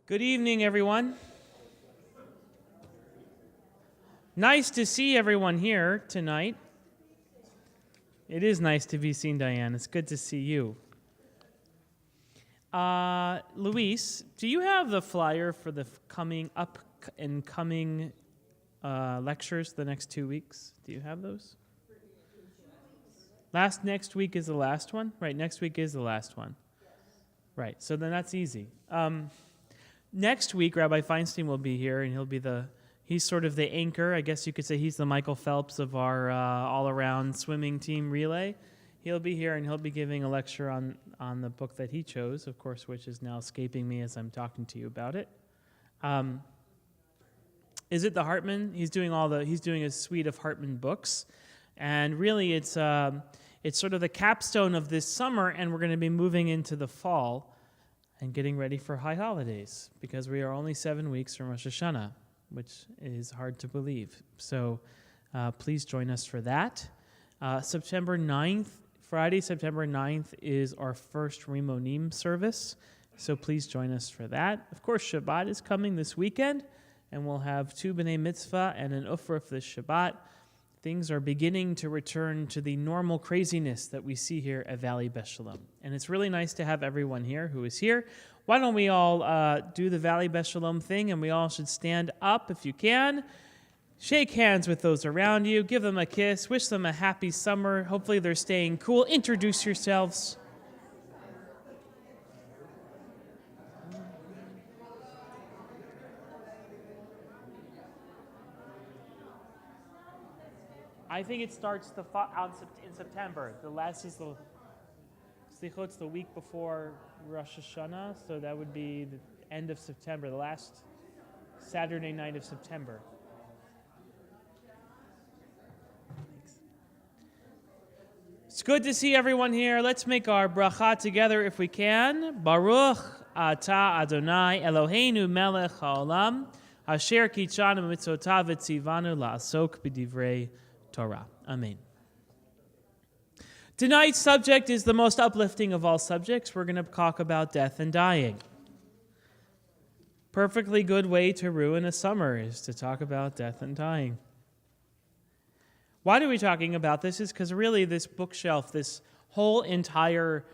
Good evening, everyone. Nice to see everyone here tonight. It is nice to be seen, Diane. It's good to see you. Luis, do you have the flyer for the coming lectures the next 2 weeks? Do you have those? Next week is the last one? Right, next week is the last one. Right, so then that's easy. Next week, Rabbi Feinstein will be here, and he's sort of the anchor. I guess you could say he's the Michael Phelps of our all-around swimming team relay. He'll be here, and he'll be giving a lecture on the book that he chose, of course, which is now escaping me as I'm talking to you about it. Is it the Hartman? He's doing a suite of Hartman books, and really it's sort of the capstone of this summer, and we're going to be moving into the fall and getting ready for high holidays, because we are only 7 weeks from Rosh Hashanah, which is hard to believe. So please join us for that. September 9th, Friday, September 9th, is our first Rimonim service, so please join us for that. Of course, Shabbat is coming this weekend, and we'll have 2 B'nai Mitzvah and an Ufrah this Shabbat. Things are beginning to return to the normal craziness that we see here at Valley Beth Shalom. And it's really nice to have everyone here who is here. Why don't we all do the Valley Beth Shalom thing, and we all should stand up if you can. Shake hands with those around you. Give them a kiss. Wish them a happy summer. Hopefully they're staying cool. Introduce yourselves. I think it starts in September. The last is the Slichot's the week before Rosh Hashanah, so that would be the end of September, the last Saturday night of September. Thanks. It's good to see everyone here. Let's make our bracha together if we can. Baruch atah Adonai Eloheinu melech haolam asher kitshanu mitzvotav v'tzivanu la'asok b'divrei Torah. Amen. Tonight's subject is the most uplifting of all subjects. We're going to talk about death and dying. Perfectly good way to ruin a summer is to talk about death and dying. Why are we talking about this? Is because really this bookshelf, this whole entire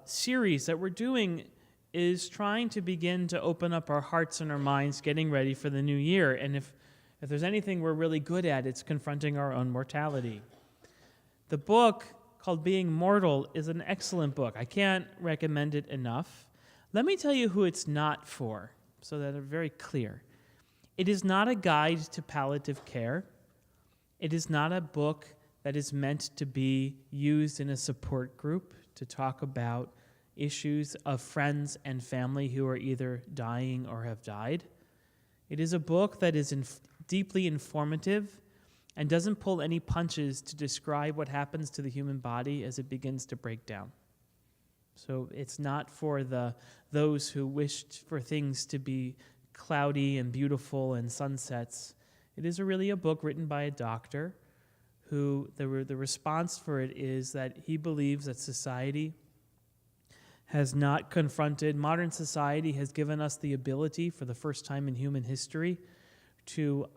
series that we're doing is trying to begin to open up our hearts and our minds, getting ready for the new year. And if there's anything we're really good at, it's confronting our own mortality. The book called Being Mortal is an excellent book. I can't recommend it enough. Let me tell you who it's not for, so that it's very clear. It is not a guide to palliative care. It is not a book that is meant to be used in a support group to talk about issues of friends and family who are either dying or have died. It is a book that is deeply informative and doesn't pull any punches to describe what happens to the human body as it begins to break down. So it's not for those who wished for things to be cloudy and beautiful and sunsets. It is really a book written by a doctor who the response for it is that he believes that society has not confronted, modern society has given us the ability for the first time in human history to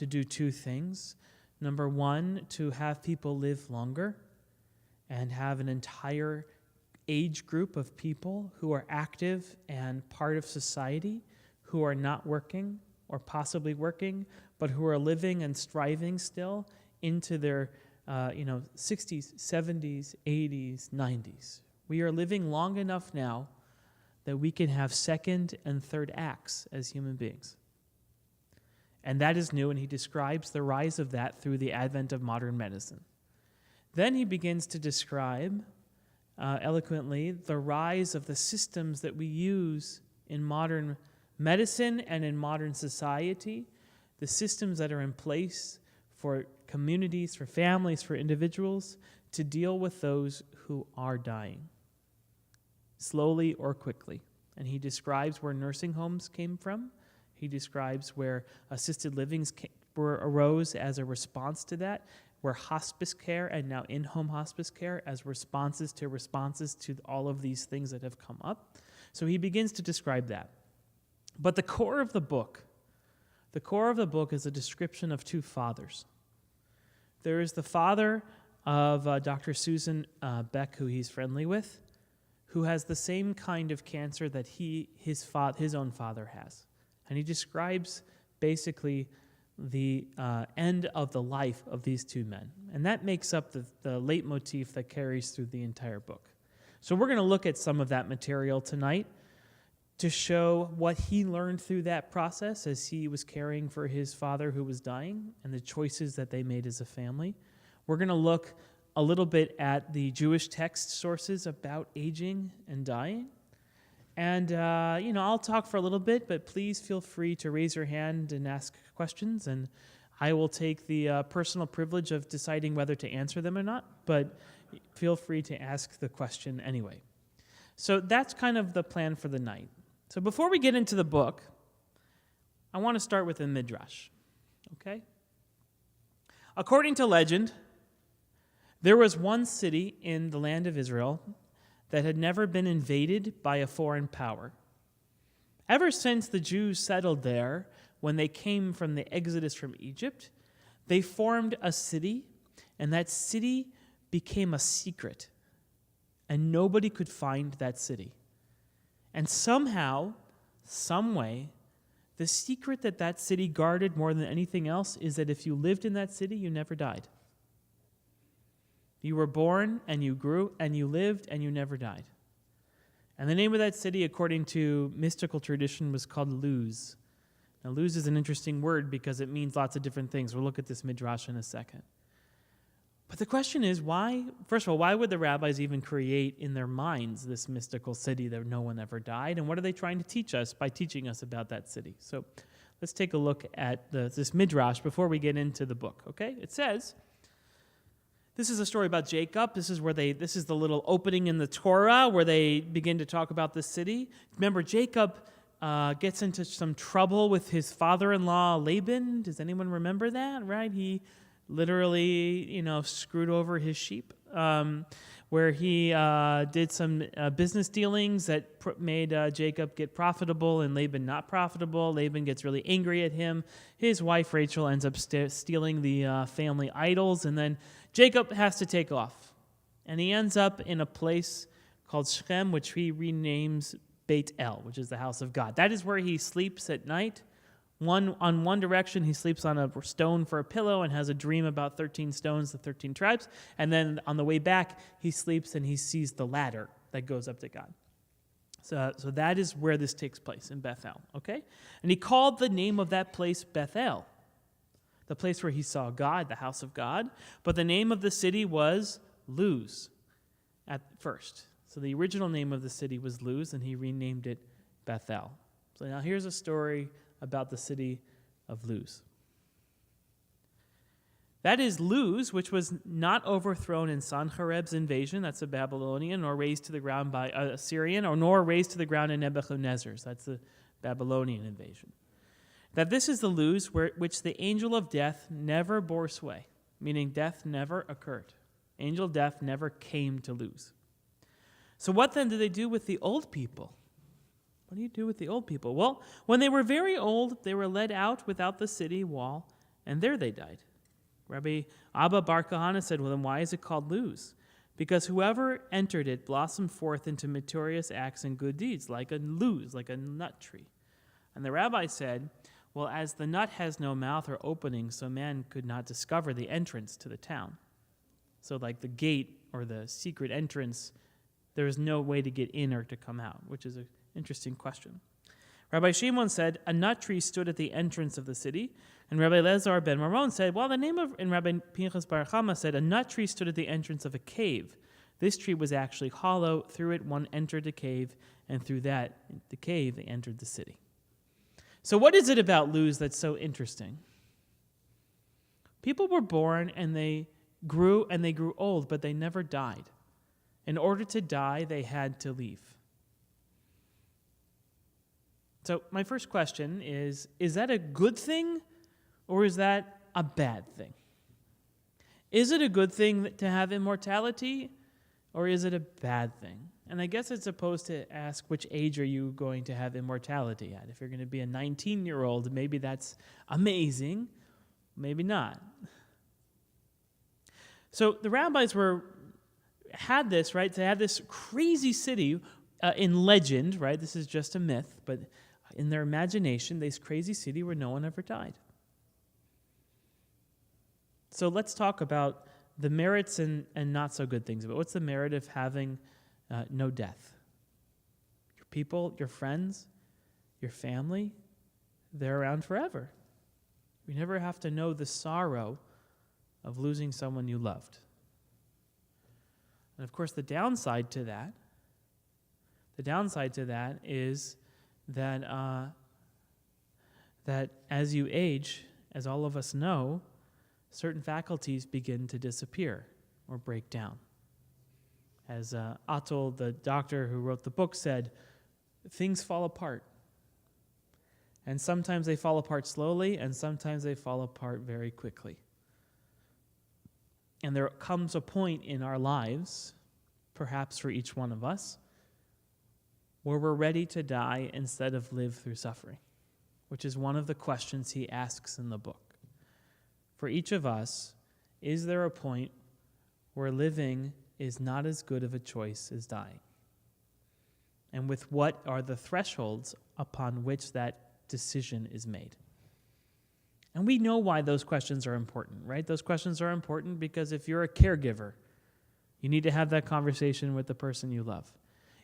do 2 things. Number 1, to have people live longer and have an entire age group of people who are active and part of society, who are not working or possibly working, but who are living and striving still into their 60s, 70s, 80s, 90s. We are living long enough now that we can have second and third acts as human beings. And that is new, and he describes the rise of that through the advent of modern medicine. Then he begins to describe eloquently the rise of the systems that we use in modern medicine and in modern society, the systems that are in place for communities, for families, for individuals, to deal with those who are dying, slowly or quickly. And he describes where nursing homes came from. He describes where assisted livings arose as a response to that, where hospice care and now in-home hospice care as responses to all of these things that have come up. So he begins to describe that. But the core of the book is a description of two fathers. There is the father of Dr. Susan Beck, who he's friendly with, who has the same kind of cancer that his own father has. And he describes basically the end of the life of these two men. And that makes up the leitmotif that carries through the entire book. So we're going to look at some of that material tonight to show what he learned through that process as he was caring for his father who was dying and the choices that they made as a family. We're going to look a little bit at the Jewish text sources about aging and dying. And, I'll talk for a little bit, but please feel free to raise your hand and ask questions, and I will take the personal privilege of deciding whether to answer them or not, but feel free to ask the question anyway. So that's kind of the plan for the night. So before we get into the book, I want to start with a midrash, okay? According to legend, there was one city in the land of Israel that had never been invaded by a foreign power. Ever since the Jews settled there, when they came from the exodus from Egypt, they formed a city, and that city became a secret, and nobody could find that city. And somehow, some way, the secret that city guarded more than anything else is that if you lived in that city, you never died. You were born, and you grew, and you lived, and you never died. And the name of that city, according to mystical tradition, was called Luz. Now, Luz is an interesting word because it means lots of different things. We'll look at this midrash in a second. But the question is, why would the rabbis even create in their minds this mystical city that no one ever died? And what are they trying to teach us by teaching us about that city? So let's take a look at this midrash before we get into the book, okay? It says, this is a story about Jacob. This is the little opening in the Torah where they begin to talk about the city. Remember, Jacob gets into some trouble with his father-in-law, Laban. Does anyone remember that, right? He literally, screwed over his sheep, where he did some business dealings that made Jacob get profitable and Laban not profitable. Laban gets really angry at him. His wife, Rachel, ends up stealing the family idols, and then Jacob has to take off. And he ends up in a place called Shechem, which he renames Beit El, which is the house of God. That is where he sleeps at night. On one direction, he sleeps on a stone for a pillow and has a dream about 13 stones, the 13 tribes. And then on the way back, he sleeps and he sees the ladder that goes up to God. So that is where this takes place, in Bethel, okay? And he called the name of that place Bethel, the place where he saw God, the house of God. But the name of the city was Luz at first. So the original name of the city was Luz, and he renamed it Bethel. So now here's a story about the city of Luz. That is Luz, which was not overthrown in Sanchereb's invasion, that's a Babylonian, nor razed to the ground by Assyrian, nor razed to the ground in Nebuchadnezzar's, that's the Babylonian invasion. That this is the Luz which the angel of death never bore sway, meaning death never occurred. Angel of death never came to Luz. So what then do they do with the old people? What do you do with the old people? Well, when they were very old, they were led out without the city wall, and there they died. Rabbi Abba Bar Kahana said, well, then why is it called Luz? Because whoever entered it blossomed forth into meritorious acts and good deeds, like a luz, like a nut tree. And the rabbi said, well, as the nut has no mouth or opening, so man could not discover the entrance to the town. So like the gate or the secret entrance, there is no way to get in or to come out, which is an interesting question. Rabbi Shimon said, a nut tree stood at the entrance of the city. And Rabbi Elazar ben Maron said, and Rabbi Pinchas Bar Chama said, a nut tree stood at the entrance of a cave. This tree was actually hollow. Through it, one entered the cave, and through that, the cave, they entered the city. So what is it about Luz that's so interesting? People were born, and they grew old, but they never died. In order to die, they had to leave. So my first question is that a good thing or is that a bad thing? Is it a good thing to have immortality or is it a bad thing? And I guess it's supposed to ask, which age are you going to have immortality at? If you're going to be a 19-year-old, maybe that's amazing, maybe not. So the rabbis had this, right? They had this crazy city in legend, right? This is just a myth, but in their imagination, this crazy city where no one ever died. So let's talk about the merits and not so good things of it. What's the merit of having no death? Your people, your friends, your family, they're around forever. We never have to know the sorrow of losing someone you loved. And of course, the downside to that is that that as you age, as all of us know, certain faculties begin to disappear or break down. As Atul, the doctor who wrote the book, said, things fall apart. And sometimes they fall apart slowly, and sometimes they fall apart very quickly. And there comes a point in our lives, perhaps for each one of us, where we're ready to die instead of live through suffering, which is one of the questions he asks in the book. For each of us, is there a point where living is not as good of a choice as dying? And with what are the thresholds upon which that decision is made? And we know why those questions are important, right? Those questions are important because if you're a caregiver, you need to have that conversation with the person you love.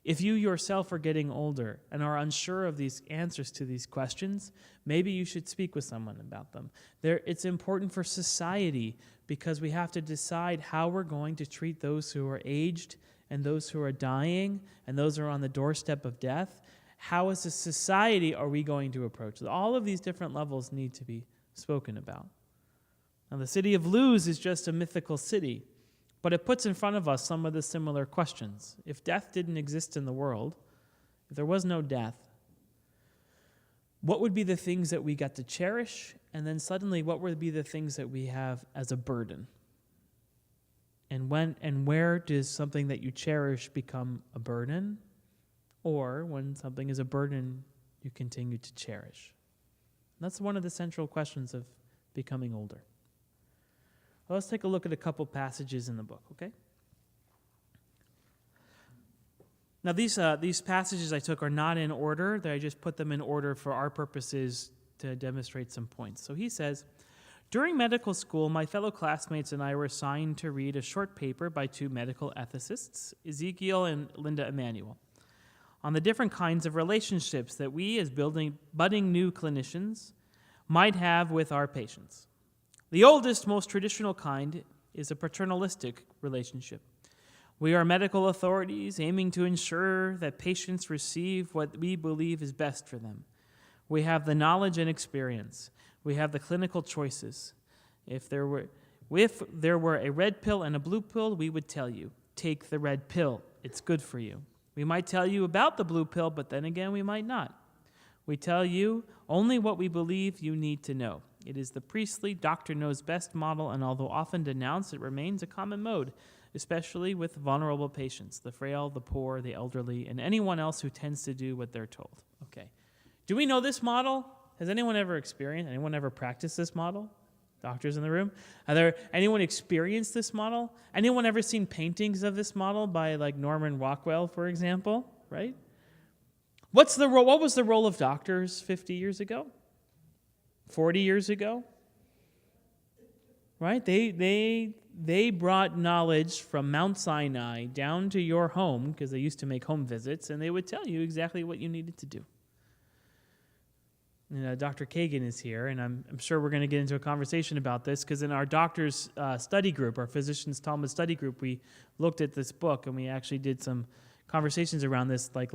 If you yourself are getting older and are unsure of these answers to these questions, maybe you should speak with someone about them. It's important for society because we have to decide how we're going to treat those who are aged and those who are dying and those who are on the doorstep of death. How as a society are we going to approach it? All of these different levels need to be spoken about. Now, the city of Luz is just a mythical city, but it puts in front of us some of the similar questions. If death didn't exist in the world, if there was no death, what would be the things that we got to cherish? And then suddenly, what would be the things that we have as a burden? And when and where does something that you cherish become a burden? Or when something is a burden, you continue to cherish? And that's one of the central questions of becoming older. Well, let's take a look at a couple passages in the book, okay? Now, these passages I took are not in order. I just put them in order for our purposes to demonstrate some points. So he says, during medical school, my fellow classmates and I were assigned to read a short paper by two medical ethicists, Ezekiel and Linda Emanuel, on the different kinds of relationships that we as budding new clinicians might have with our patients. The oldest, most traditional kind is a paternalistic relationship. We are medical authorities aiming to ensure that patients receive what we believe is best for them. We have the knowledge and experience. We have the clinical choices. If there were a red pill and a blue pill, we would tell you, take the red pill. It's good for you. We might tell you about the blue pill, but then again, we might not. We tell you only what we believe you need to know. It is the priestly, doctor knows best model, and although often denounced, it remains a common mode, especially with vulnerable patients, the frail, the poor, the elderly, and anyone else who tends to do what they're told. Okay. Do we know this model? Has anyone ever practiced this model? Doctors in the room? Anyone experienced this model? Anyone ever seen paintings of this model by like Norman Rockwell, for example? Right? What was the role of doctors 50 years ago? 40 years ago? Right? They brought knowledge from Mount Sinai down to your home, because they used to make home visits, and they would tell you exactly what you needed to do. And, Dr. Kagan is here, and I'm sure we're going to get into a conversation about this, because in our doctor's study group, our physician's Talmud study group, we looked at this book, and we actually did some conversations around this, like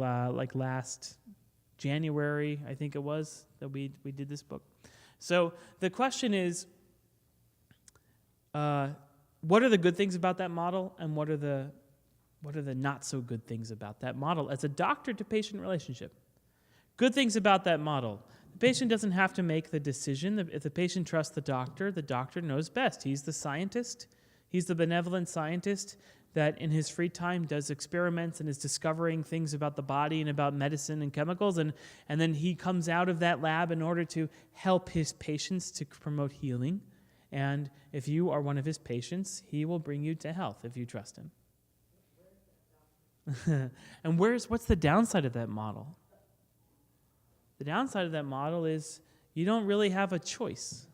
last January, I think it was, that we did this book. So the question is, what are the good things about that model, and what are the not so good things about that model as a doctor-to-patient relationship? Good things about that model. The patient doesn't have to make the decision. If the patient trusts the doctor knows best. He's the scientist. He's the benevolent scientist. that in his free time does experiments and is discovering things about the body and about medicine and chemicals, and then he comes out of that lab in order to help his patients to promote healing. And if you are one of his patients, he will bring you to health if you trust him. And what's the downside of that model? The downside of that model is you don't really have a choice.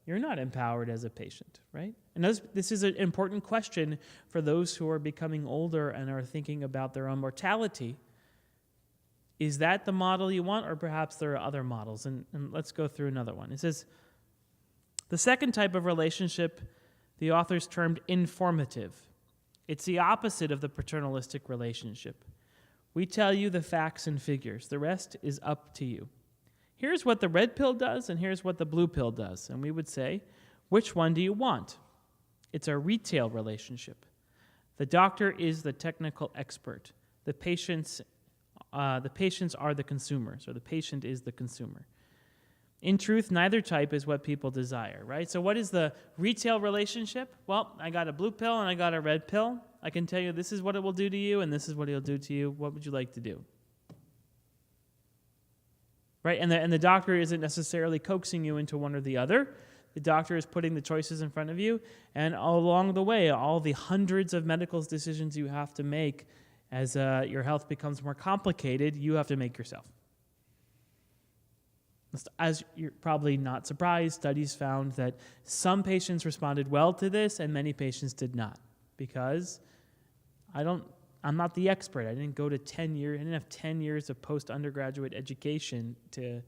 You're not empowered as a patient, right? And this is an important question for those who are becoming older and are thinking about their own mortality. Is that the model you want, or perhaps there are other models? And let's go through another one. It says, the second type of relationship the authors termed informative. It's the opposite of the paternalistic relationship. We tell you the facts and figures. The rest is up to you. Here's what the red pill does, and here's what the blue pill does. And we would say, which one do you want? It's a retail relationship. The doctor is the technical expert. The patients are the consumers, or the patient is the consumer. In truth, neither type is what people desire, right? So what is the retail relationship? Well, I got a blue pill and I got a red pill. I can tell you this is what it will do to you and this is what it'll do to you. What would you like to do? Right? And the doctor isn't necessarily coaxing you into one or the other. The doctor is putting the choices in front of you, and along the way, all the hundreds of medical decisions you have to make as your health becomes more complicated, you have to make yourself. As you're probably not surprised, studies found that some patients responded well to this and many patients did not, because I'm not the expert. I didn't go to 10 years. I didn't have 10 years of post-undergraduate education to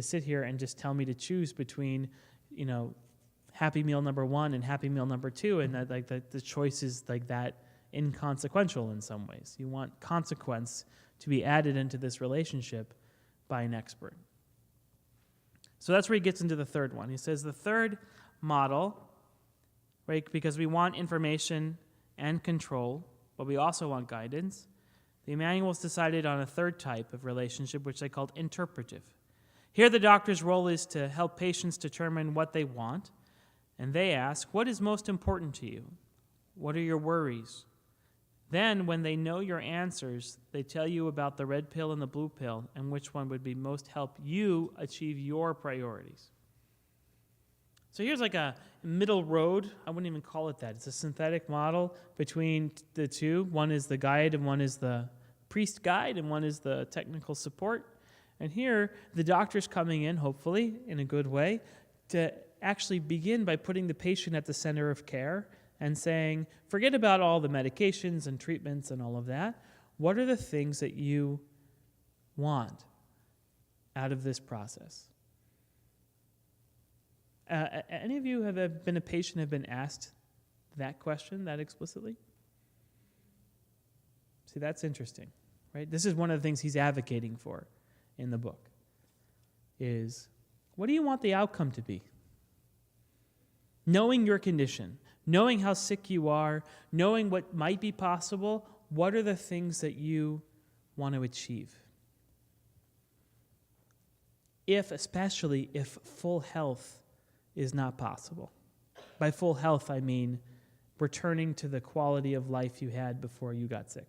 sit here and just tell me to choose between, Happy Meal number 1 and Happy Meal number 2, and that the choice is like that inconsequential in some ways. You want consequence to be added into this relationship by an expert. So that's where he gets into the third one. He says the third model, right, because we want information and control, but we also want guidance. The manuals decided on a third type of relationship, which they called interpretive. Here the doctor's role is to help patients determine what they want, and they ask, what is most important to you? What are your worries? Then, when they know your answers, they tell you about the red pill and the blue pill and which one would be most help you achieve your priorities. So here's like a middle road. I wouldn't even call it that. It's a synthetic model between the two. One is the guide and one is the priest guide and one is the technical support. And here, the doctor's coming in, hopefully, in a good way, to actually begin by putting the patient at the center of care and saying, forget about all the medications and treatments and all of that. What are the things that you want out of this process? Any of you have been a patient, have been asked that question that explicitly? See, that's interesting, right? This is one of the things he's advocating for in the book, is what do you want the outcome to be? Knowing your condition, knowing how sick you are, knowing what might be possible, what are the things that you want to achieve? Especially if full health is not possible. By full health, I mean returning to the quality of life you had before you got sick.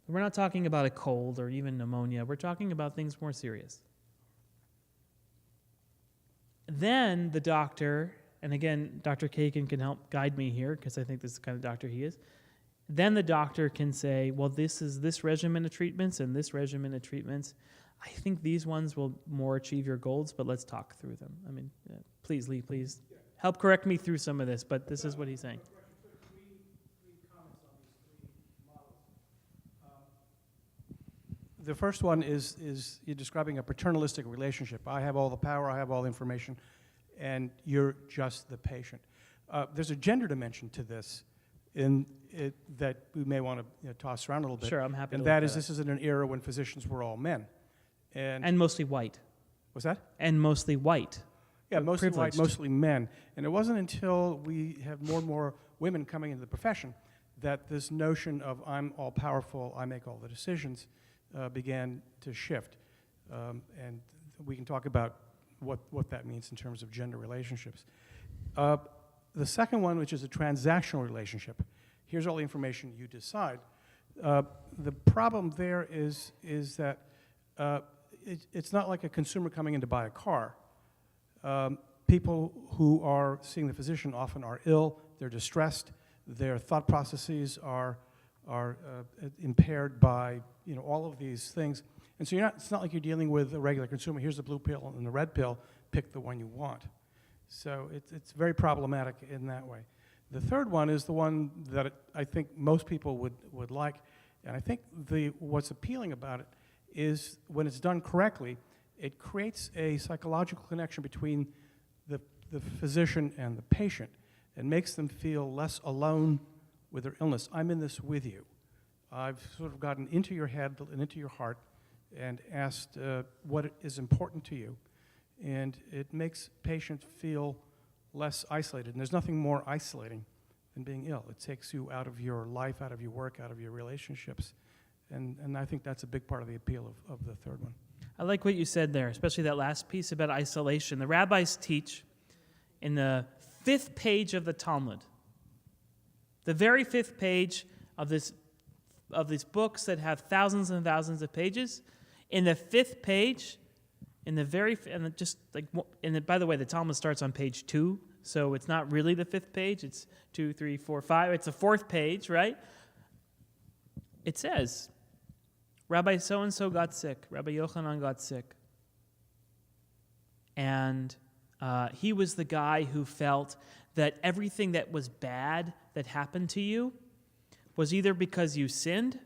We're not talking about a cold or even pneumonia. We're talking about things more serious. Then the doctor, and again, Dr. Kagan can help guide me here because I think this is the kind of doctor he is. Then the doctor can say, well, this is this regimen of treatments and this regimen of treatments. I think these ones will more achieve your goals, but let's talk through them. I mean, please, Lee, please help correct me through some of this, but this is what he's saying. The first one is you're describing a paternalistic relationship. I have all the power, I have all the information, and you're just the patient. There's a gender dimension to this that we may want to toss around a little bit. Sure, I'm happy to. And that is, this is in an era when physicians were all men. And mostly white. What's that? And mostly white. Yeah, mostly privileged. white, mostly men. And it wasn't until we have more and more women coming into the profession that this notion of I'm all powerful, I make all the decisions, began to shift. And we can talk about what that means in terms of gender relationships. The second one, which is a transactional relationship, here's all the information, you decide. The problem there is that it's not like a consumer coming in to buy a car. People who are seeing the physician often are ill, they're distressed, their thought processes are impaired by all of these things. And so it's not like you're dealing with a regular consumer. Here's the blue pill and the red pill, pick the one you want. So it's very problematic in that way. The third one is the one that I think most people would like, and I think what's appealing about it is when it's done correctly, it creates a psychological connection between the physician and the patient and makes them feel less alone with their illness. I'm in this with you. I've sort of gotten into your head and into your heart and asked what is important to you. And it makes patients feel less isolated. And there's nothing more isolating than being ill. It takes you out of your life, out of your work, out of your relationships. And I think that's a big part of the appeal of the third one. I like what you said there, especially that last piece about isolation. The rabbis teach in the 5th page of the Talmud, the very 5th page of these books that have thousands and thousands of pages, in the 5th page, by the way, the Talmud starts on page 2, so it's not really the 5th page. It's 2, 3, 4, 5. It's the 4th page, right? It says, Rabbi so-and-so got sick. Rabbi Yochanan got sick. And he was the guy who felt that everything that was bad that happened to you was either because you sinned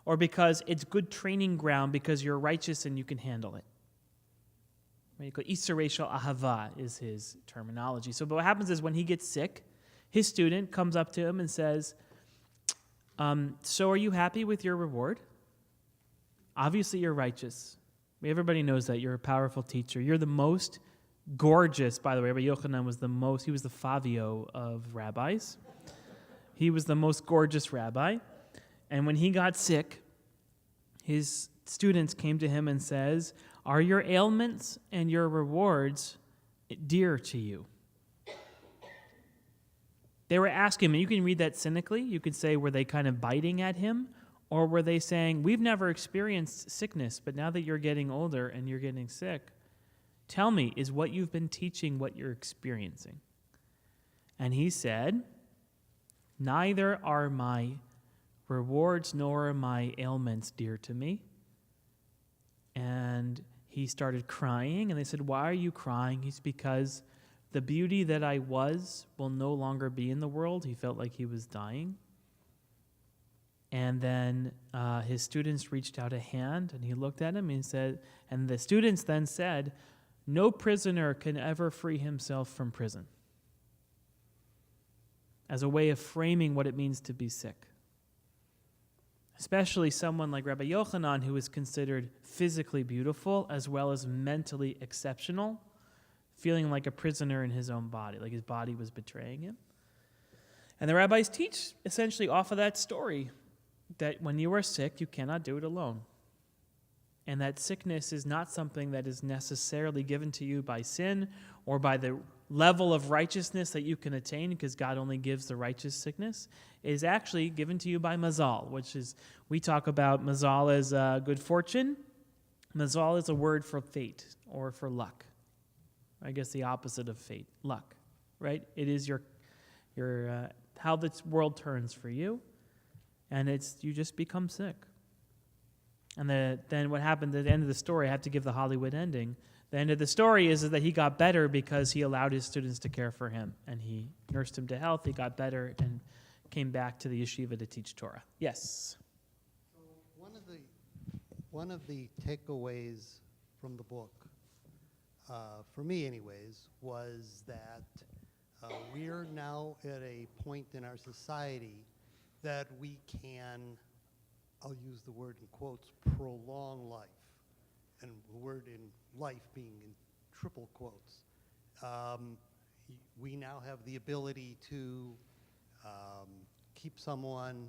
or because it's good training ground because you're righteous and you can handle it. Isser Shel Ahava is his terminology. So but what happens is when he gets sick, his student comes up to him and says, so are you happy with your reward? Obviously you're righteous. Everybody knows that. You're a powerful teacher. You're the most gorgeous, by the way. Rabbi Yochanan was he was the Fabio of rabbis. He was the most gorgeous rabbi. And when he got sick, his students came to him and says, are your ailments and your rewards dear to you? They were asking him, and you can read that cynically. You could say, were they kind of biting at him? Or were they saying, we've never experienced sickness, but now that you're getting older and you're getting sick, tell me, is what you've been teaching what you're experiencing? And he said, neither are my rewards nor are my ailments dear to me. And he started crying, and they said, why are you crying? He's because the beauty that I was will no longer be in the world. He felt like he was dying. And then his students reached out a hand, and he looked at him and said, and the students then said, no prisoner can ever free himself from prison, as a way of framing what it means to be sick. Especially someone like Rabbi Yochanan, who is considered physically beautiful as well as mentally exceptional, feeling like a prisoner in his own body, like his body was betraying him. And the rabbis teach essentially off of that story that when you are sick, you cannot do it alone. And that sickness is not something that is necessarily given to you by sin or by the level of righteousness that you can attain, because God only gives the righteous sickness. It is actually given to you by mazal, which is, we talk about mazal as good fortune. Mazal is a word for fate or for luck. I guess the opposite of fate, luck, right? It is your how this world turns for you, and you just become sick. And then what happened at the end of the story, I have to give the Hollywood ending. The end of the story is that he got better because he allowed his students to care for him, and he nursed him to health. He got better and came back to the yeshiva to teach Torah. Yes? So one of the takeaways from the book, for me anyways, was that we're now at a point in our society that we can, I'll use the word in quotes, prolong life. And the word in life being in triple quotes. We now have the ability to keep someone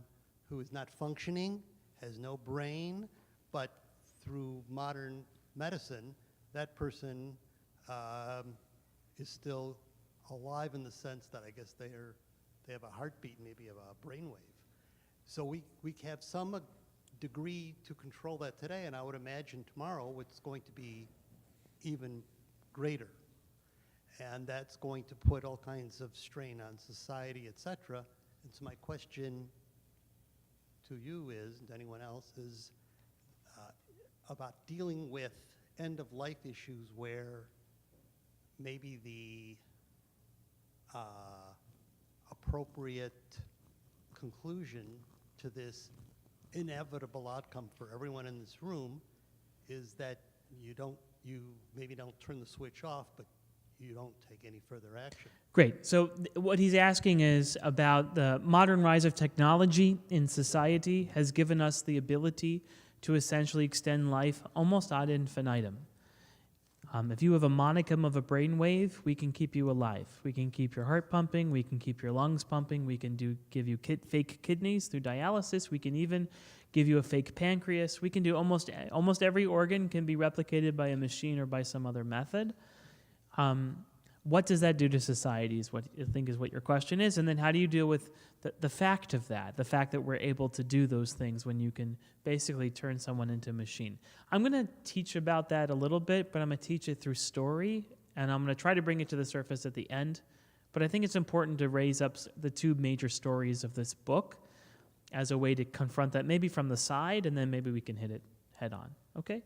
who is not functioning, has no brain, but through modern medicine, that person is still alive in the sense that I guess they have a heartbeat, maybe of a brainwave. So we have some degree to control that today, and I would imagine tomorrow it's going to be even greater. And that's going to put all kinds of strain on society, et cetera. And so my question to you is, and to anyone else, is about dealing with end-of-life issues where maybe the appropriate conclusion to this inevitable outcome for everyone in this room is that you maybe don't turn the switch off, but you don't take any further action. Great. So what he's asking is about the modern rise of technology in society has given us the ability to essentially extend life almost ad infinitum. If you have a monicum of a brainwave, we can keep you alive. We can keep your heart pumping. We can keep your lungs pumping. We can give you fake kidneys through dialysis. We can even give you a fake pancreas. We can do almost every organ can be replicated by a machine or by some other method. What does that do to society is what I think is what your question is. And then how do you deal with the fact of that, the fact that we're able to do those things when you can basically turn someone into a machine. I'm going to teach about that a little bit, but I'm going to teach it through story, and I'm going to try to bring it to the surface at the end. But I think it's important to raise up the two major stories of this book as a way to confront that, maybe from the side, and then maybe we can hit it head on, okay?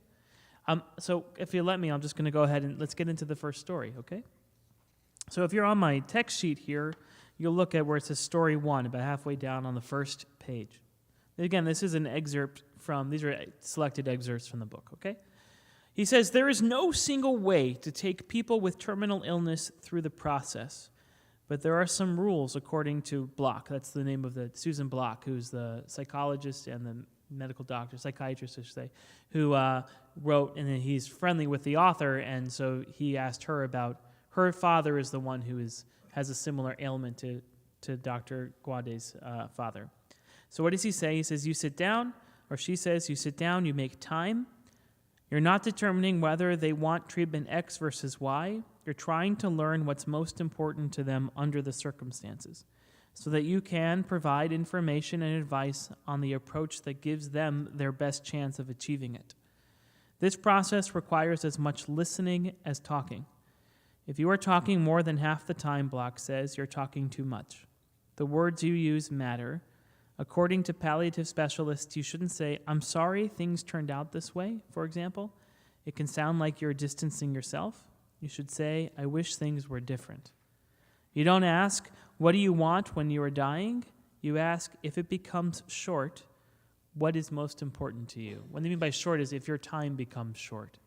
So if you let me, I'm just going to go ahead and let's get into the first story, okay? So if you're on my text sheet here, you'll look at where it says story 1, about halfway down on the first page. Again, this is an excerpt these are selected excerpts from the book, okay? He says, there is no single way to take people with terminal illness through the process, but there are some rules according to Block. That's the name of Susan Block, who's the psychologist and the medical doctor, psychiatrist, I should say, who wrote, and then he's friendly with the author, and so he asked her about, her father is the one who has a similar ailment to Dr. Guade's father. So what does he say? He says, you sit down, or she says, you sit down, you make time. You're not determining whether they want treatment X versus Y. You're trying to learn what's most important to them under the circumstances, so that you can provide information and advice on the approach that gives them their best chance of achieving it. This process requires as much listening as talking. If you are talking more than half the time, Block says, you're talking too much. The words you use matter. According to palliative specialists, you shouldn't say, I'm sorry things turned out this way, for example. It can sound like you're distancing yourself. You should say, I wish things were different. You don't ask, what do you want when you are dying? You ask, if it becomes short, what is most important to you? What they mean by short is if your time becomes short.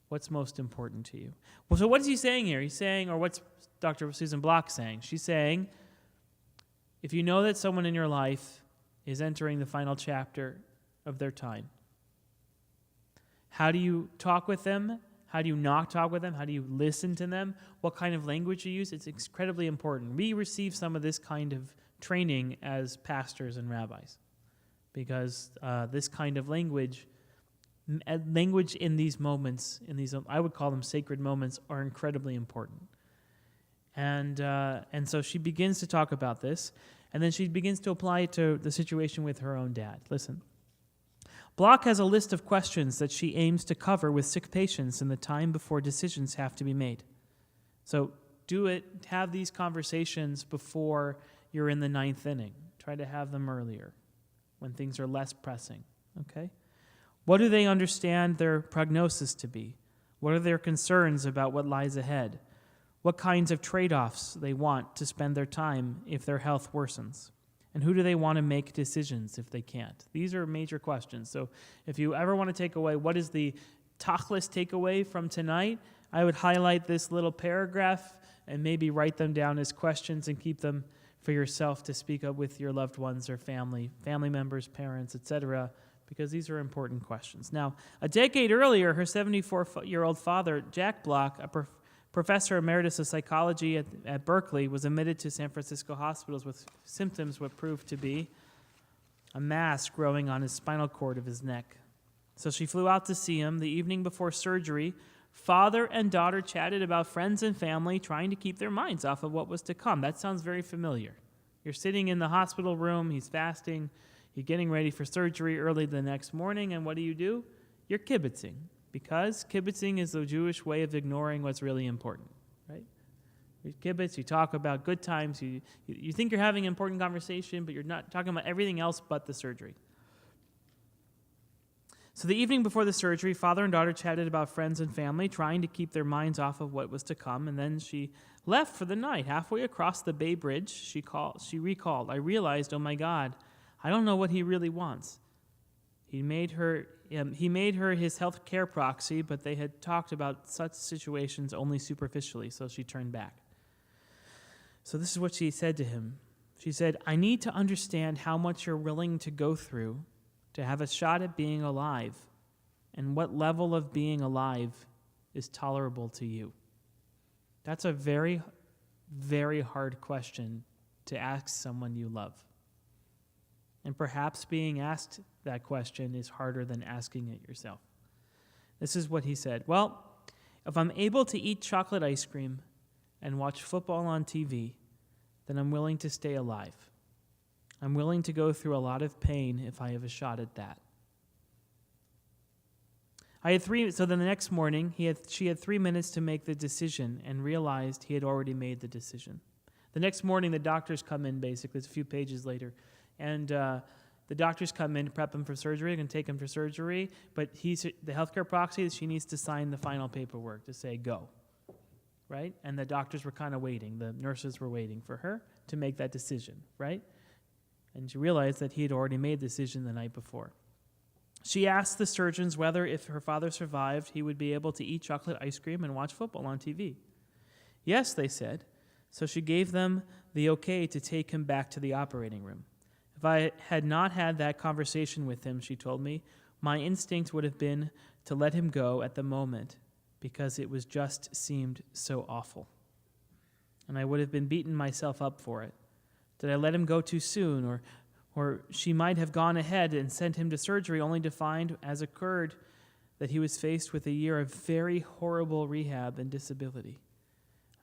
What's most important to you? Well, so what is he saying here? He's saying, or what's Dr. Susan Block saying? She's saying, if you know that someone in your life is entering the final chapter of their time, how do you talk with them? How do you not talk with them? How do you listen to them? What kind of language you use? It's incredibly important. We receive some of this kind of training as pastors and rabbis because this kind of language in these moments, I would call them sacred moments, are incredibly important. And so she begins to talk about this, and then she begins to apply it to the situation with her own dad. Listen. Block has a list of questions that she aims to cover with sick patients in the time before decisions have to be made. So have these conversations before you're in the 9th inning. Try to have them earlier when things are less pressing, okay? What do they understand their prognosis to be? What are their concerns about what lies ahead? What kinds of trade-offs they want to spend their time if their health worsens? And who do they want to make decisions if they can't? These are major questions. So if you ever want to take away, what is the tachlis takeaway from tonight? I would highlight this little paragraph and maybe write them down as questions and keep them for yourself to speak up with your loved ones or family members, parents, etc., because these are important questions. Now, a decade earlier, her 74-year-old father, Jack Block, a professor emeritus of psychology at Berkeley, was admitted to San Francisco hospitals with symptoms what proved to be a mass growing on his spinal cord of his neck. So she flew out to see him the evening before surgery Father and daughter chatted about friends and family, trying to keep their minds off of what was to come. That sounds very familiar. You're sitting in the hospital room, he's fasting, you're getting ready for surgery early the next morning, and what do? You're kibitzing, because kibitzing is the Jewish way of ignoring what's really important, right? You kibitz, you talk about good times, you think you're having an important conversation, but you're not talking about everything else but the surgery. So the evening before the surgery, father and daughter chatted about friends and family, trying to keep their minds off of what was to come, and then she left for the night. Halfway across the Bay Bridge, she recalled, I realized, oh my God, I don't know what he really wants. He made her his health care proxy, but they had talked about such situations only superficially, so she turned back. So this is what she said to him. She said, I need to understand how much you're willing to go through to have a shot at being alive, and what level of being alive is tolerable to you. That's a very, very hard question to ask someone you love. And perhaps being asked that question is harder than asking it yourself. This is what he said. Well, if I'm able to eat chocolate ice cream and watch football on TV, then I'm willing to stay alive. I'm willing to go through a lot of pain if I have a shot at that. So then the next morning, she had 3 minutes to make the decision and realized he had already made the decision. The next morning, the doctors come in, basically. It's a few pages later. And the doctors come in to prep him for surgery. They're going to take him for surgery. But the healthcare proxy, she needs to sign the final paperwork to say go. Right? And the doctors were kind of waiting. The nurses were waiting for her to make that decision. Right? And she realized that he had already made the decision the night before. She asked the surgeons whether, if her father survived, he would be able to eat chocolate ice cream and watch football on TV. Yes, they said. So she gave them the okay to take him back to the operating room. If I had not had that conversation with him, she told me, my instinct would have been to let him go at the moment because it was just seemed so awful. And I would have been beating myself up for it. Did I let him go too soon? Or she might have gone ahead and sent him to surgery only to find, as occurred, that he was faced with a year of very horrible rehab and disability.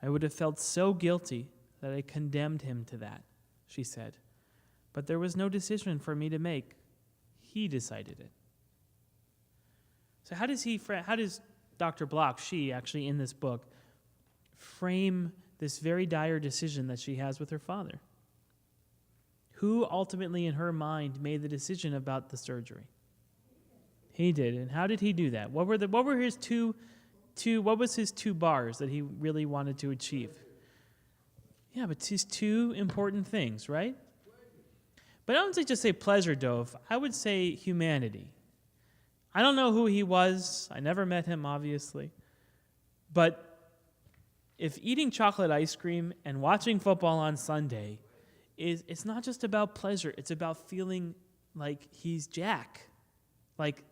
I would have felt so guilty that I condemned him to that, she said. But there was no decision for me to make. He decided it. So how does Dr. Block, she actually in this book, frame this very dire decision that she has with her father? Who ultimately in her mind made the decision about the surgery? He did. And how did he do that? What were his two bars that he really wanted to achieve? Yeah, but his two important things, right? But I don't just say pleasure, Dove. I would say humanity. I don't know who he was. I never met him, obviously. But if eating chocolate ice cream and watching football on Sunday it's not just about pleasure. It's about feeling like he's Jack. Like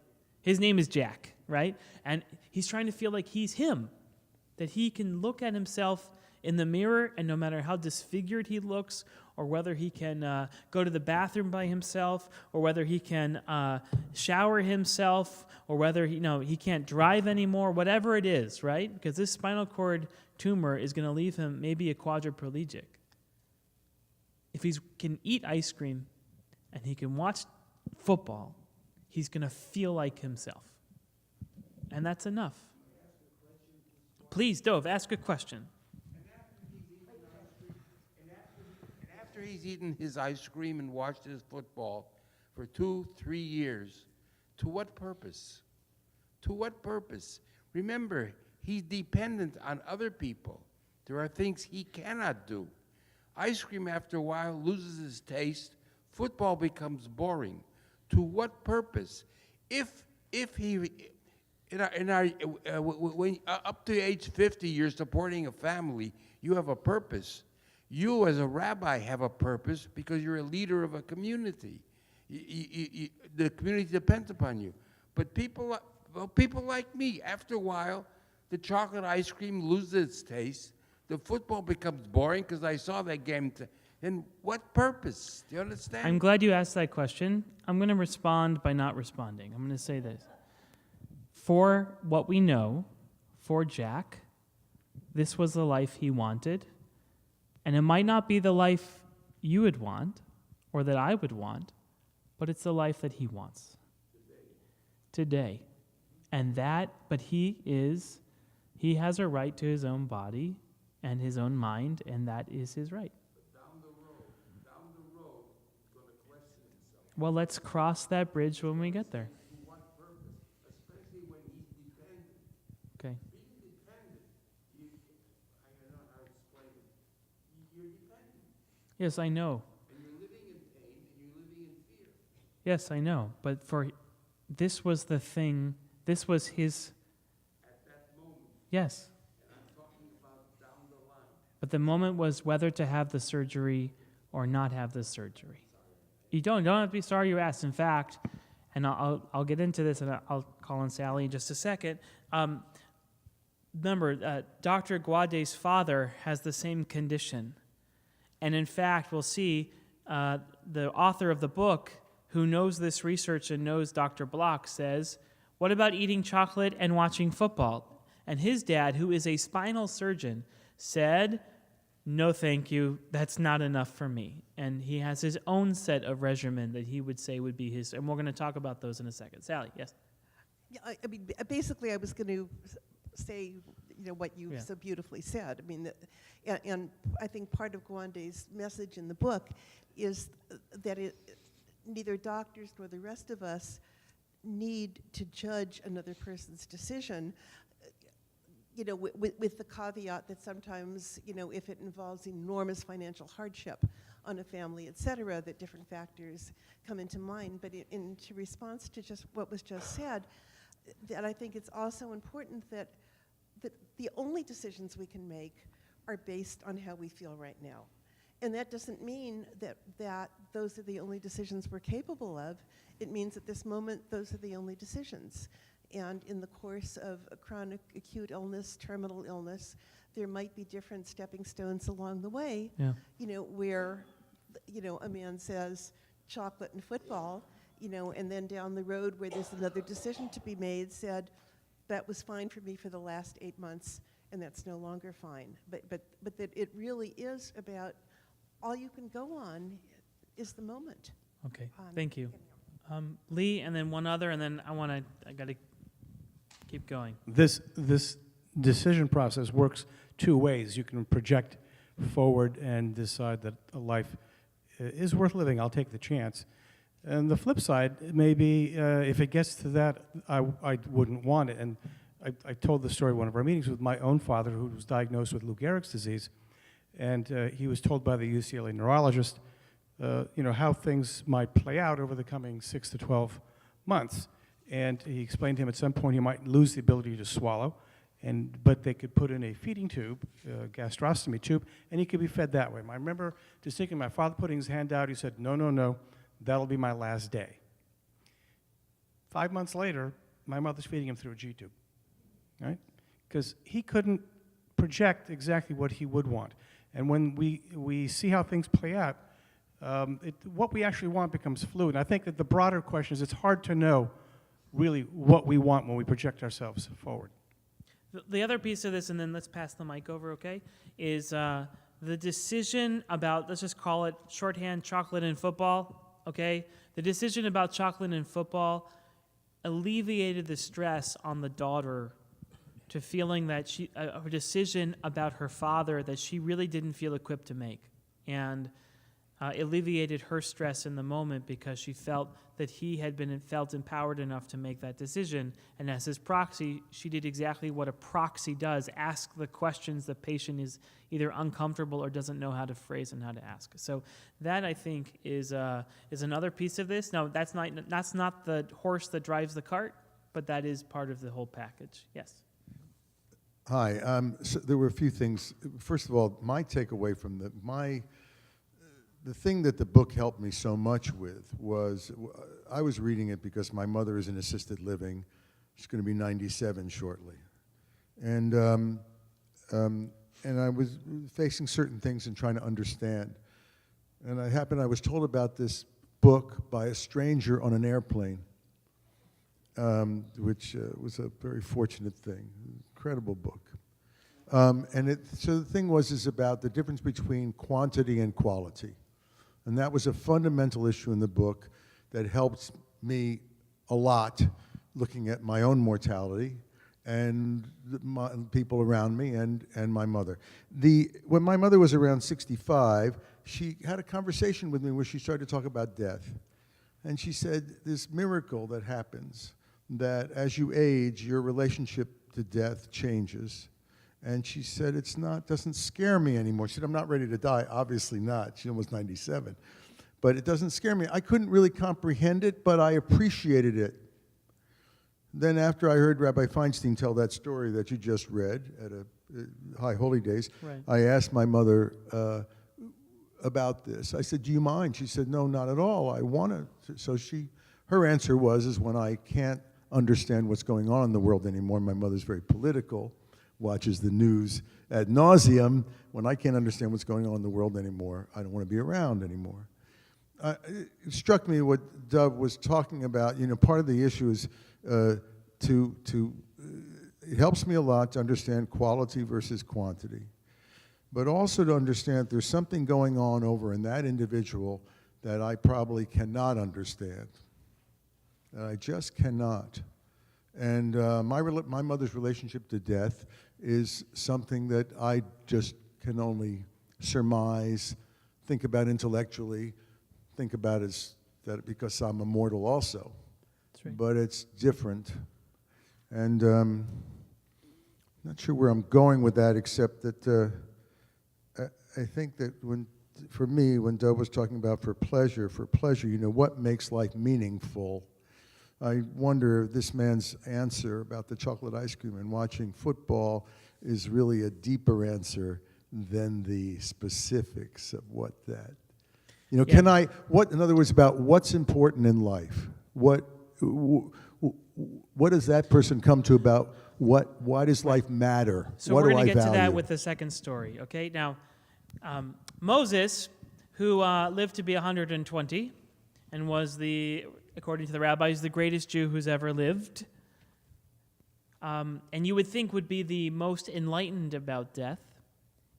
his name is Jack, right? And he's trying to feel like he's him. That he can look at himself in the mirror, and no matter how disfigured he looks, or whether he can go to the bathroom by himself, or whether he can shower himself, or whether he can't drive anymore, whatever it is, right? Because this spinal cord tumor is going to leave him maybe a quadriplegic. If he can eat ice cream and he can watch football, he's going to feel like himself. And that's enough. Please, Dove, ask a question. After he's eaten his ice cream and watched his football for 2-3 years, to what purpose? To what purpose? Remember, he's dependent on other people. There are things he cannot do. Ice cream, after a while, loses its taste. Football becomes boring. To what purpose? If he, when up to age 50, you're supporting a family, you have a purpose. You, as a rabbi, have a purpose because you're a leader of a community. The community depends upon you. But people like me, after a while, the chocolate ice cream loses its taste. The football becomes boring because I saw that game. And what purpose? Do you understand? I'm glad you asked that question. I'm going to respond by not responding. I'm going to say this. For what we know, for Jack, this was the life he wanted, and it might not be the life you would want or that I would want, but it's the life that he wants today. And but he has a right to his own body and his own mind, and that is his right. But down the road, he's going to question himself. Well, let's cross that bridge when we get there. To what purpose? Especially when he's dependent. Okay. Being dependent, I don't know how to explain it. You're dependent. Yes, I know. And you're living in pain, and you're living in fear. Yes, I know. But this was the thing, this was his. At that moment. Yes. And I'm talking about down the line. But the moment was whether to have the surgery or not have the surgery. You don't have to be sorry you asked. In fact, and I'll get into this, and I'll call on Sally in just a second. Remember, Dr. Guade's father has the same condition. And in fact, we'll see the author of the book, who knows this research and knows Dr. Block, says, what about eating chocolate and watching football? And his dad, who is a spinal surgeon, said, no, thank you, that's not enough for me. And he has his own set of regimen that he would say would be his, and we're going to talk about those in a second. Sally, yes? Yeah, I mean, basically, I was going to say, what you so beautifully said. I mean, and I think part of Gwande's message in the book is that neither doctors nor the rest of us need to judge another person's decision, with the caveat that sometimes, if it involves enormous financial hardship on a family, et cetera, that different factors come into mind. But in response to just what was just said, that I think it's also important that the only decisions we can make are based on how we feel right now. And that doesn't mean that those are the only decisions we're capable of. It means at this moment, those are the only decisions. And in the course of a chronic acute illness, terminal illness, there might be different stepping stones along the way, where, a man says chocolate and football, and then down the road where there's another decision to be made said, that was fine for me for the last 8 months, and that's no longer fine. But that it really is about all you can go on is the moment. Okay, thank you. Lee, and then one other, and then I got to keep going. This decision process works two ways. You can project forward and decide that a life is worth living. I'll take the chance. And the flip side may be, if it gets to that, I wouldn't want it. And I told the story at one of our meetings with my own father, who was diagnosed with Lou Gehrig's disease. And he was told by the UCLA neurologist, how things might play out over the coming 6 to 12 months. And he explained to him at some point he might lose the ability to swallow, but they could put in a feeding tube, gastrostomy tube, and he could be fed that way. I remember distinctly my father putting his hand out. He said, no, that'll be my last day. 5 months later, my mother's feeding him through a G tube, right? Because he couldn't project exactly what he would want. And when we see how things play out, what we actually want becomes fluid. And I think that the broader question is it's hard to know really what we want when we project ourselves forward. The other piece of this, and then let's pass the mic over, okay, is the decision about, let's just call it shorthand, chocolate and football, okay? The decision about chocolate and football alleviated the stress on the daughter to feeling that her decision about her father that she really didn't feel equipped to make. And alleviated her stress in the moment because she felt that he had felt empowered enough to make that decision. And as his proxy, she did exactly what a proxy does, ask the questions the patient is either uncomfortable or doesn't know how to phrase and how to ask. So that, I think, is another piece of this. Now, that's not the horse that drives the cart, but that is part of the whole package. Yes? Hi. So there were a few things. First of all, my takeaway from the thing that the book helped me so much with was, I was reading it because my mother is in assisted living. She's going to be 97 shortly. And I was facing certain things and trying to understand. And I was told about this book by a stranger on an airplane, which was a very fortunate thing. incredible book. So the thing is about the difference between quantity and quality. And that was a fundamental issue in the book that helped me a lot looking at my own mortality and people around me and my mother. When my mother was around 65, she had a conversation with me where she started to talk about death. And she said, this miracle that happens, that as you age, your relationship to death changes. And she said, doesn't scare me anymore. She said, I'm not ready to die. Obviously not. She's almost 97. But it doesn't scare me. I couldn't really comprehend it, but I appreciated it. Then after I heard Rabbi Feinstein tell that story that you just read at High Holy Days, Right. I asked my mother about this. I said, do you mind? She said, no, not at all. I want to. So her answer was when I can't understand what's going on in the world anymore, my mother's very political, watches the news ad nauseum. When I can't understand what's going on in the world anymore, I don't want to be around anymore. It struck me what Dov was talking about. Part of the issue is it helps me a lot to understand quality versus quantity, but also to understand there's something going on over in that individual that I probably cannot understand, that I just cannot. And my mother's relationship to death is something that I just can only surmise, think about intellectually, think about that because I'm immortal also. That's right. But it's different. And not sure where I'm going with that, except that I think that for me, when Dov was talking about for pleasure, what makes life meaningful? I wonder if this man's answer about the chocolate ice cream and watching football is really a deeper answer than the specifics of what that. Yeah. In other words, about what's important in life? What does that person come to about why does life matter? So what we're do going I to get value? to that with the second story, okay? Now, Moses, who lived to be 120 and was according to the rabbis, the greatest Jew who's ever lived, and you would think would be the most enlightened about death.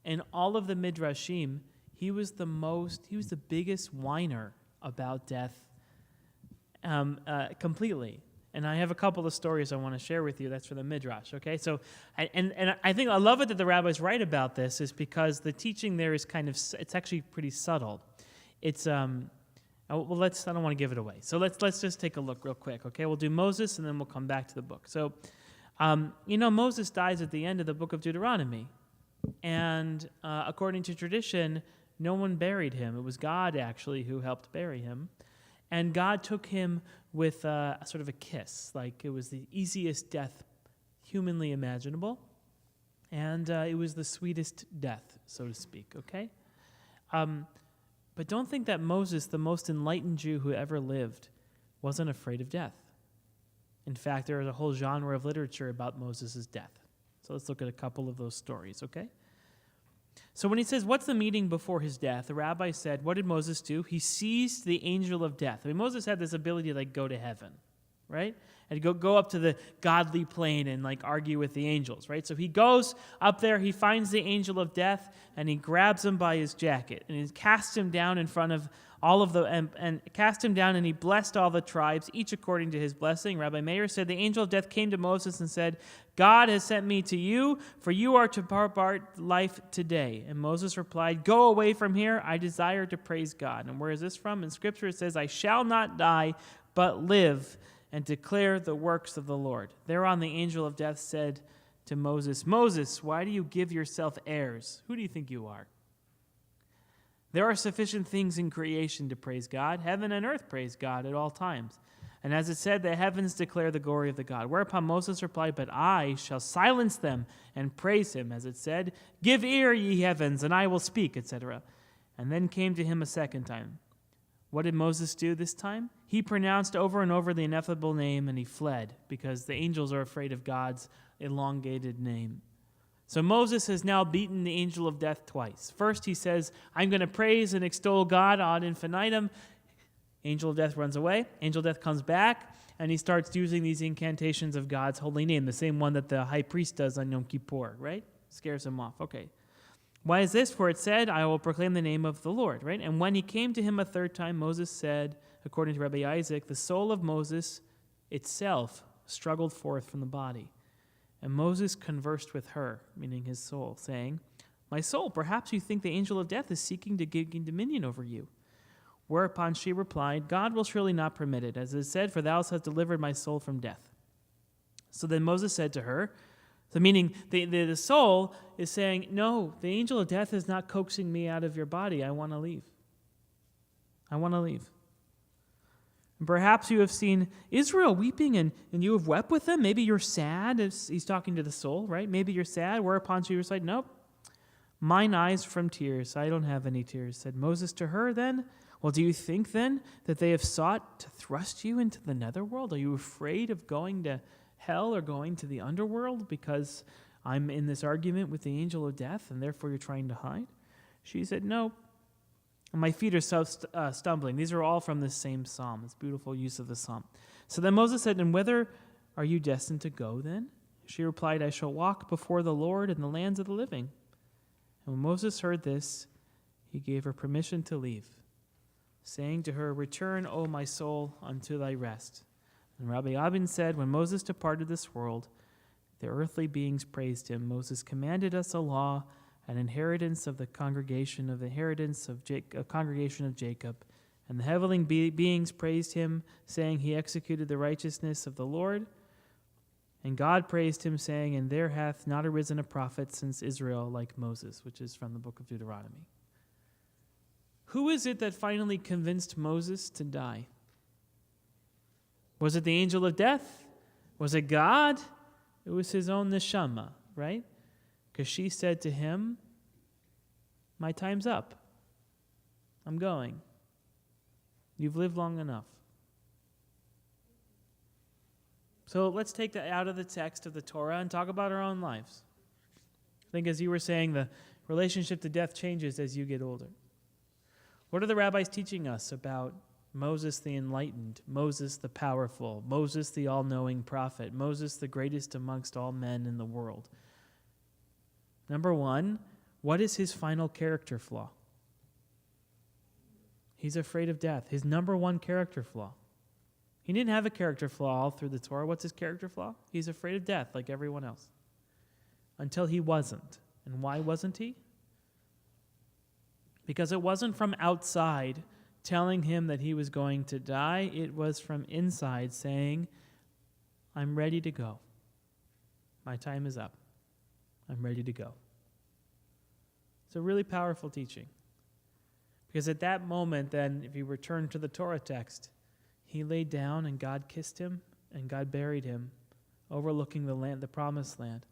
In all of the Midrashim, he was the biggest whiner about death completely. And I have a couple of stories I want to share with you. That's for the Midrash, okay? So, and I think I love it that the rabbis write about this is because the teaching there is it's actually pretty subtle. It's, I don't want to give it away. So let's just take a look real quick, okay? We'll do Moses and then we'll come back to the book. So, Moses dies at the end of the book of Deuteronomy. And according to tradition, no one buried him. It was God, actually, who helped bury him. And God took him with a sort of a kiss, like it was the easiest death humanly imaginable. And it was the sweetest death, so to speak, okay? But don't think that Moses, the most enlightened Jew who ever lived, wasn't afraid of death. In fact, there is a whole genre of literature about Moses' death. So let's look at a couple of those stories, okay? So when he says, what's the meeting before his death? The rabbi said, what did Moses do? He seized the angel of death. I mean, Moses had this ability to go to heaven, right? And go up to the godly plane and argue with the angels, right? So he goes up there, he finds the angel of death, and he grabs him by his jacket, and he casts him down in front of all of the, and cast him down, and he blessed all the tribes, each according to his blessing. Rabbi Meir said, the angel of death came to Moses and said, God has sent me to you, for you are to depart life today. And Moses replied, go away from here, I desire to praise God. And where is this from? In Scripture it says, I shall not die, but live, and declare the works of the Lord. Thereon the angel of death said to Moses, Moses, why do you give yourself airs? Who do you think you are? There are sufficient things in creation to praise God. Heaven and earth praise God at all times. And as it said, the heavens declare the glory of the God. Whereupon Moses replied, but I shall silence them and praise him. As it said, give ear, ye heavens, and I will speak, etc. And then came to him a second time. What did Moses do this time? He pronounced over and over the ineffable name, and he fled, because the angels are afraid of God's elongated name. So Moses has now beaten the angel of death twice. First he says, I'm going to praise and extol God ad infinitum. Angel of death runs away. Angel of death comes back, and he starts using these incantations of God's holy name, the same one that the high priest does on Yom Kippur, right? Scares him off. Okay. Why is this? For it said, I will proclaim the name of the Lord, right? And when he came to him a third time, Moses said, according to Rabbi Isaac, the soul of Moses itself struggled forth from the body. And Moses conversed with her, meaning his soul, saying, my soul, perhaps you think the angel of death is seeking to gain dominion over you. Whereupon she replied, God will surely not permit it, as it is said, for thou hast delivered my soul from death. So then Moses said to her, so meaning the soul is saying, no, the angel of death is not coaxing me out of your body. I want to leave. I want to leave. And perhaps you have seen Israel weeping and you have wept with them. Maybe you're sad. He's talking to the soul, right? Maybe you're sad. Whereupon she replied, nope, mine eyes from tears. I don't have any tears. Said Moses to her then, well, do you think then that they have sought to thrust you into the netherworld? Are you afraid of going to hell or going to the underworld because I'm in this argument with the angel of death and therefore you're trying to hide? She said, no. And my feet are so stumbling. These are all from this same psalm. It's beautiful use of the psalm. So then Moses said, and whither are you destined to go then? She replied, I shall walk before the Lord in the lands of the living. And when Moses heard this, he gave her permission to leave, saying to her, return, O my soul, unto thy rest. And Rabbi Abin said, when Moses departed this world, the earthly beings praised him. Moses commanded us a law, an inheritance of the congregation of congregation of Jacob. And the heavenly beings praised him, saying, he executed the righteousness of the Lord. And God praised him, saying, and there hath not arisen a prophet since Israel like Moses, which is from the book of Deuteronomy. Who is it that finally convinced Moses to die? Was it the angel of death? Was it God? It was his own neshama, right? Because she said to him, my time's up. I'm going. You've lived long enough. So let's take that out of the text of the Torah and talk about our own lives. I think as you were saying, the relationship to death changes as you get older. What are the rabbis teaching us about Moses the enlightened, Moses the powerful, Moses the all-knowing prophet, Moses the greatest amongst all men in the world? Number one, what is his final character flaw? He's afraid of death. His number one character flaw. He didn't have a character flaw all through the Torah. What's his character flaw? He's afraid of death like everyone else. Until he wasn't. And why wasn't he? Because it wasn't from outside telling him that he was going to die. It was from inside saying, I'm ready to go. My time is up. I'm ready to go. It's a really powerful teaching. Because at that moment, then, if you return to the Torah text, he laid down and God kissed him and God buried him, overlooking the land, the promised land,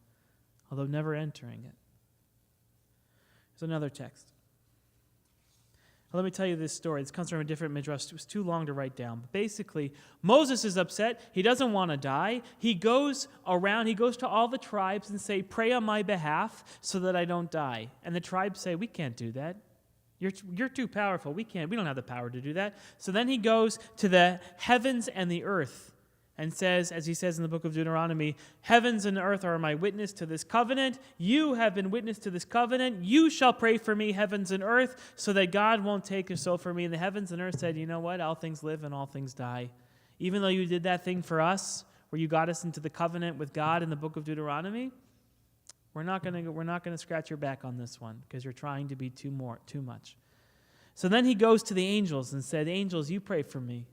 although never entering it. There's another text. Let me tell you this story. This comes from a different midrash. It was too long to write down. But basically, Moses is upset. He doesn't want to die. He goes around, he goes to all the tribes and say, pray on my behalf so that I don't die. And the tribes say, we can't do that. You're too powerful. We don't have the power to do that. So then he goes to the heavens and the earth and says, as he says in the book of Deuteronomy, heavens and earth are my witness to this covenant. You have been witness to this covenant. You shall pray for me, heavens and earth, so that God won't take your soul from me. And the heavens and earth said, you know what? All things live and all things die. Even though you did that thing for us, where you got us into the covenant with God in the book of Deuteronomy, we're not going to scratch your back on this one because you're trying to be too much. So then he goes to the angels and said, angels, you pray for me.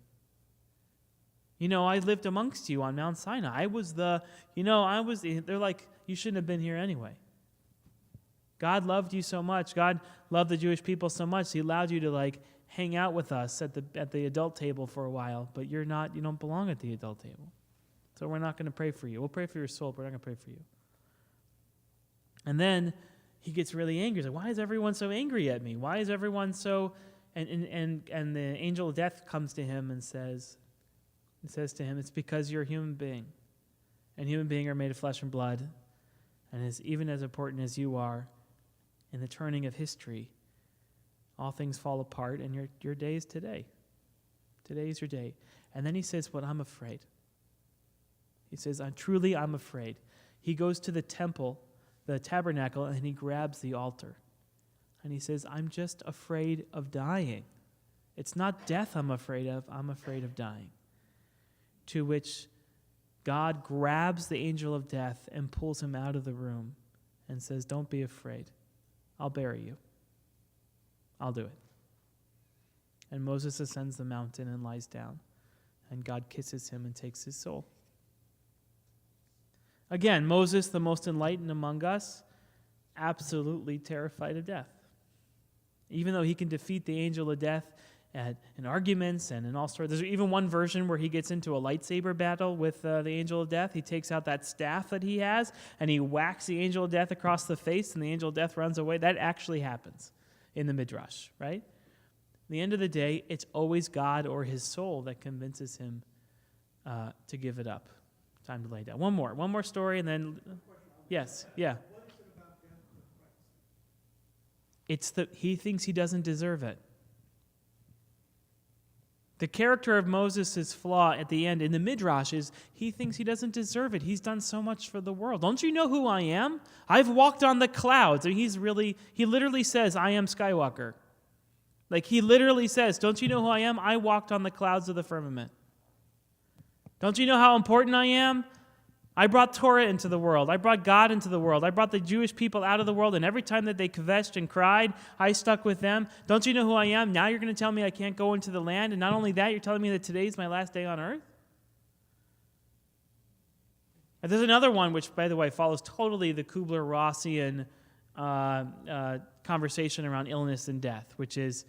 You know, I lived amongst you on Mount Sinai. They're like, you shouldn't have been here anyway. God loved you so much. God loved the Jewish people so much. He allowed you to hang out with us at the adult table for a while, but you don't belong at the adult table. So we're not going to pray for you. We'll pray for your soul, but we're not going to pray for you. And then he gets really angry. He's like, why is everyone so angry at me? Why is everyone so... And the angel of death comes to him and says to him, it's because you're a human being. And human beings are made of flesh and blood. And is even as important as you are in the turning of history, all things fall apart, and your day is today. Today's your day. And then he says, "But I'm afraid." He says, I'm afraid." He goes to the temple, the tabernacle, and he grabs the altar. And he says, "I'm just afraid of dying. It's not death I'm afraid of dying." To which God grabs the angel of death and pulls him out of the room and says, "Don't be afraid. I'll bury you. I'll do it." And Moses ascends the mountain and lies down, and God kisses him and takes his soul. Again, Moses, the most enlightened among us, absolutely terrified of death. Even though he can defeat the angel of death in arguments and in all sorts. There's even one version where he gets into a lightsaber battle with the angel of death. He takes out that staff that he has, and he whacks the angel of death across the face, and the angel of death runs away. That actually happens in the Midrash, right? At the end of the day, it's always God or his soul that convinces him to give it up. Time to lay down. One more story, and then, yes, yeah. He thinks he doesn't deserve it. The character of Moses' flaw at the end in the Midrash is he thinks he doesn't deserve it. He's done so much for the world. Don't you know who I am? I've walked on the clouds. And he literally says, "I am Skywalker." Like, he literally says, "Don't you know who I am? I walked on the clouds of the firmament. Don't you know how important I am? I brought Torah into the world. I brought God into the world. I brought the Jewish people out of the world, and every time that they kvetched and cried, I stuck with them. Don't you know who I am? Now you're going to tell me I can't go into the land, and not only that, you're telling me that today's my last day on earth?" And there's another one, which, by the way, follows totally the Kubler-Rossian conversation around illness and death, which is,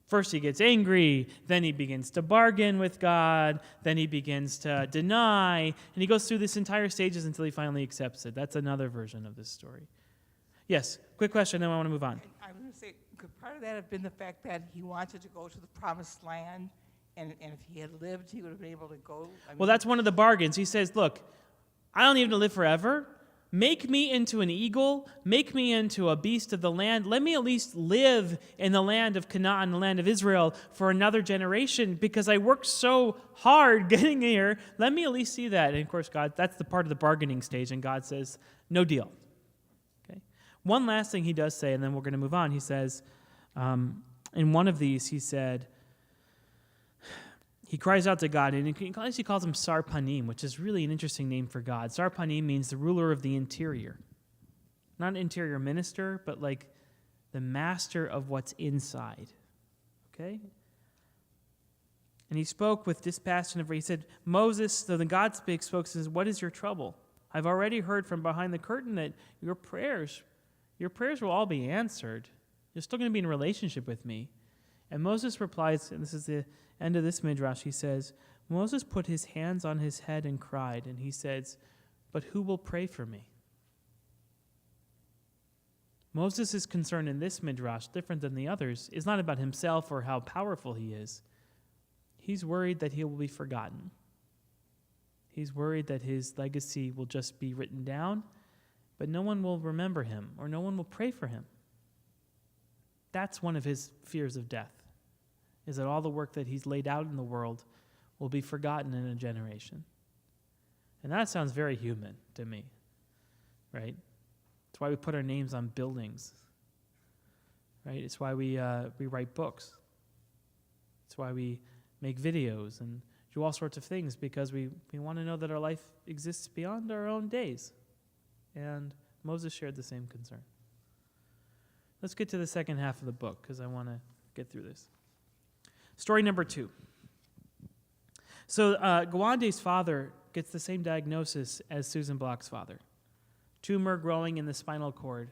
first he gets angry, then he begins to bargain with God, then he begins to deny, and he goes through this entire stages until he finally accepts it. That's another version of this story. Yes, quick question, then I want to move on. I was going to say, could part of that have been the fact that he wanted to go to the promised land, and if he had lived, he would have been able to go? Well, that's one of the bargains. He says, "Look, I don't need to live forever. Make me into an eagle. Make me into a beast of the land. Let me at least live in the land of Canaan, the land of Israel, for another generation, because I worked so hard getting here. Let me at least see that." And of course, God, that's the part of the bargaining stage, and God says, "No deal." Okay. One last thing he does say, and then we're going to move on. He says, in one of these, he said, he cries out to God, and he actually calls him Sarpanim, which is really an interesting name for God. Sarpanim means the ruler of the interior. Not an interior minister, but like the master of what's inside. Okay? And he spoke with dispassion. He said, "Moses," so the God spoke, says, "What is your trouble? I've already heard from behind the curtain that your prayers will all be answered. You're still going to be in relationship with me." And Moses replies, and this is the end of this midrash, he says, "Moses put his hands on his head and cried, and he says, 'But who will pray for me?'" Moses' concern in this midrash, different than the others, is not about himself or how powerful he is. He's worried that he will be forgotten. He's worried that his legacy will just be written down, but no one will remember him or no one will pray for him. That's one of his fears of death, is that all the work that he's laid out in the world will be forgotten in a generation. And that sounds very human to me, right? It's why we put our names on buildings, right? It's why we write books. It's why we make videos and do all sorts of things, because we want to know that our life exists beyond our own days. And Moses shared the same concern. Let's get to the second half of the book, because I want to get through this. Story number 2. So Gwande's father gets the same diagnosis as Susan Block's father. Tumor growing in the spinal cord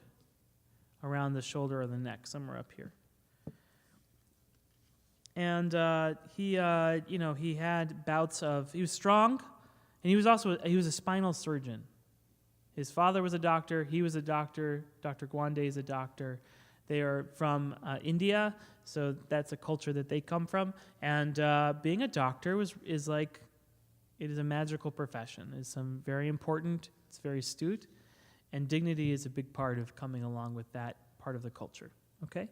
around the shoulder or the neck, somewhere up here. And he had bouts of, he was strong, and he was a spinal surgeon. His father was a doctor, he was a doctor, Dr. Gwande is a doctor. They are from India, so that's a culture that they come from. And being a doctor it is a magical profession. It's very important, it's very astute, and dignity is a big part of coming along with that part of the culture, okay?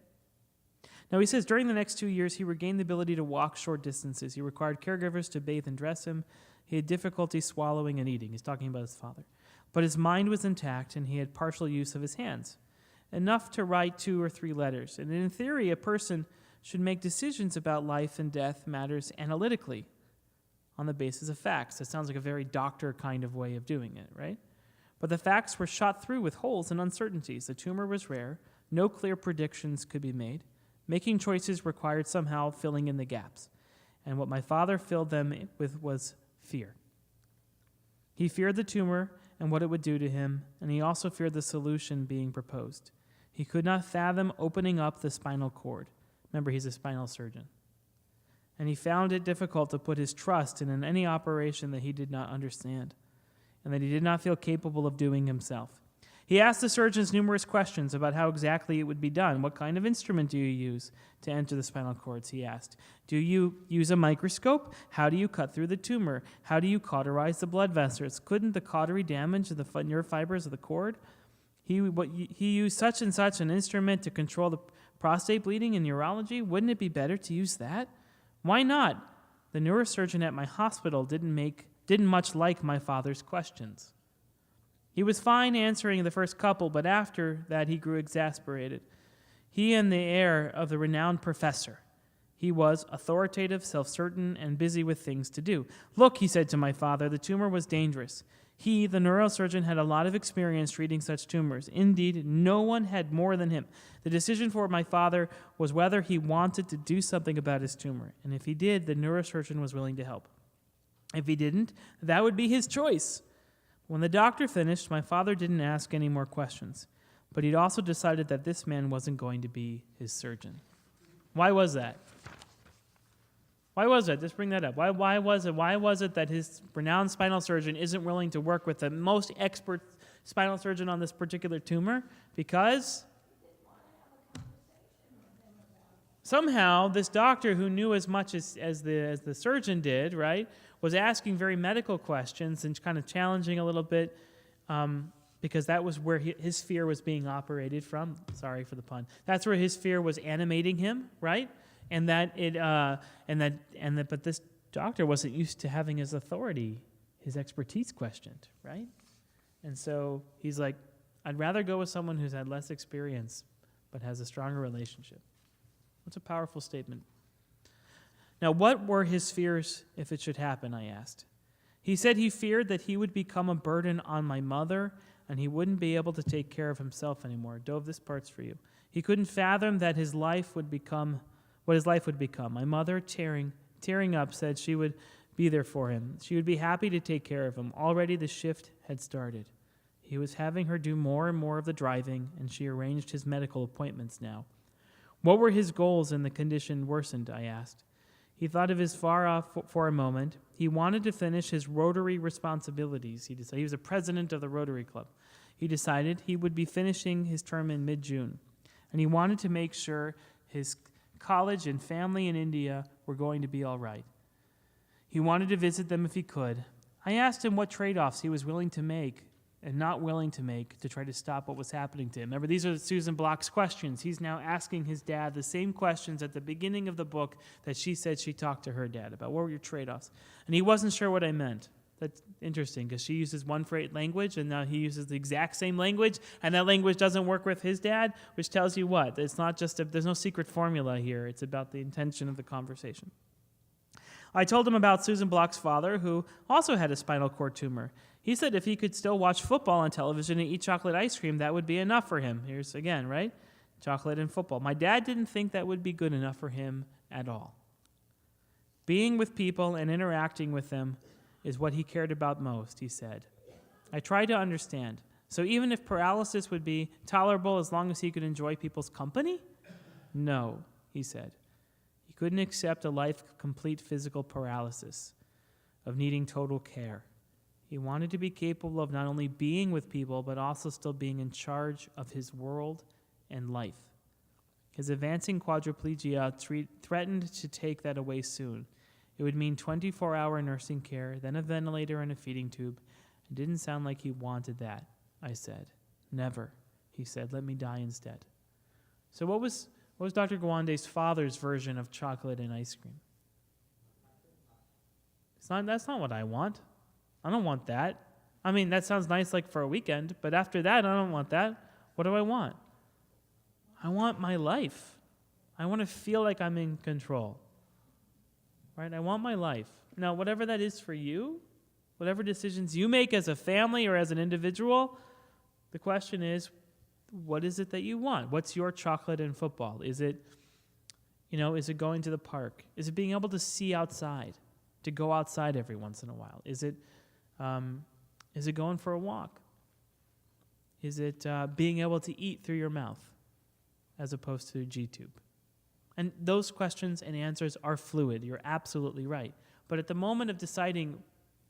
Now he says during the next 2 years, he regained the ability to walk short distances. He required caregivers to bathe and dress him. He had difficulty swallowing and eating. He's talking about his father. But his mind was intact, and he had partial use of his hands, enough to write 2 or 3 letters. And in theory, a person should make decisions about life and death matters analytically on the basis of facts. That sounds like a very doctor kind of way of doing it, right? But the facts were shot through with holes and uncertainties. The tumor was rare. No clear predictions could be made. Making choices required somehow filling in the gaps. And what my father filled them with was fear. He feared the tumor and what it would do to him, and he also feared the solution being proposed. He could not fathom opening up the spinal cord. Remember, he's a spinal surgeon. And he found it difficult to put his trust in any operation that he did not understand and that he did not feel capable of doing himself. He asked the surgeons numerous questions about how exactly it would be done. What kind of instrument do you use to enter the spinal cords, he asked. Do you use a microscope? How do you cut through the tumor? How do you cauterize the blood vessels? Couldn't the cautery damage the nerve fibers of the cord? He used such and such an instrument to control the prostate bleeding in urology. Wouldn't it be better to use that? Why not? The neurosurgeon at my hospital didn't much like my father's questions. He was fine answering the first couple, but after that he grew exasperated. He had the air of the renowned professor. He was authoritative, self-certain, and busy with things to do. Look, he said to my father, the tumor was dangerous. He, the neurosurgeon, had a lot of experience treating such tumors. Indeed, no one had more than him. The decision for my father was whether he wanted to do something about his tumor, and if he did, the neurosurgeon was willing to help. If he didn't, that would be his choice. When the doctor finished, my father didn't ask any more questions, but he'd also decided that this man wasn't going to be his surgeon. Why was that? Why was that? Just bring that up. Why was it? Why was it that his renowned spinal surgeon isn't willing to work with the most expert spinal surgeon on this particular tumor? Because somehow this doctor who knew as much as the surgeon did, right, was asking very medical questions and kind of challenging a little bit because that was where his fear was being operated from. Sorry for the pun. That's where his fear was animating him, right? But this doctor wasn't used to having his authority, his expertise questioned, right? And so he's like, I'd rather go with someone who's had less experience but has a stronger relationship. That's a powerful statement. Now, what were his fears if it should happen, I asked. He said he feared that he would become a burden on my mother and he wouldn't be able to take care of himself anymore. Dove, this part's for you. He couldn't fathom that his life would become what his life would become. My mother, tearing up, said she would be there for him. She would be happy to take care of him. Already the shift had started. He was having her do more and more of the driving, and she arranged his medical appointments now. What were his goals and the condition worsened, I asked. He thought of his far off for a moment. He wanted to finish his Rotary responsibilities. He decided he was a president of the Rotary Club. He decided he would be finishing his term in mid-June, and he wanted to make sure his college and family in India were going to be all right. He wanted to visit them if he could. I asked him what trade-offs he was willing to make and not willing to make to try to stop what was happening to him. Remember, these are Susan Block's questions. He's now asking his dad the same questions at the beginning of the book that she said she talked to her dad about. What were your trade-offs? And he wasn't sure what I meant. That's interesting because she uses one language and now he uses the exact same language and that language doesn't work with his dad, which tells you what? It's not just there's no secret formula here. It's about the intention of the conversation. I told him about Susan Block's father, who also had a spinal cord tumor. He said if he could still watch football on television and eat chocolate ice cream, that would be enough for him. Here's again, right? Chocolate and football. My dad didn't think that would be good enough for him at all. Being with people and interacting with them is what he cared about most, he said. I tried to understand. So even if paralysis would be tolerable as long as he could enjoy people's company? No, he said. He couldn't accept a life of complete physical paralysis, of needing total care. He wanted to be capable of not only being with people, but also still being in charge of his world and life. His advancing quadriplegia threatened to take that away soon. It would mean 24-hour nursing care, then a ventilator and a feeding tube. It didn't sound like he wanted that, I said. Never, he said. Let me die instead. So what was What was Dr. Gwande's father's version of chocolate and ice cream? That's not what I want. I don't want that. I mean, that sounds nice like for a weekend, but after that, I don't want that. What do I want? I want my life. I want to feel like I'm in control. Right? I want my life. Now, whatever that is for you, whatever decisions you make as a family or as an individual, the question is, what is it that you want? What's your chocolate and football? Is it going to the park? Is it being able to see outside, to go outside every once in a while? Is it going for a walk? Is it being able to eat through your mouth as opposed to G-tube? And those questions and answers are fluid. You're absolutely right. But at the moment of deciding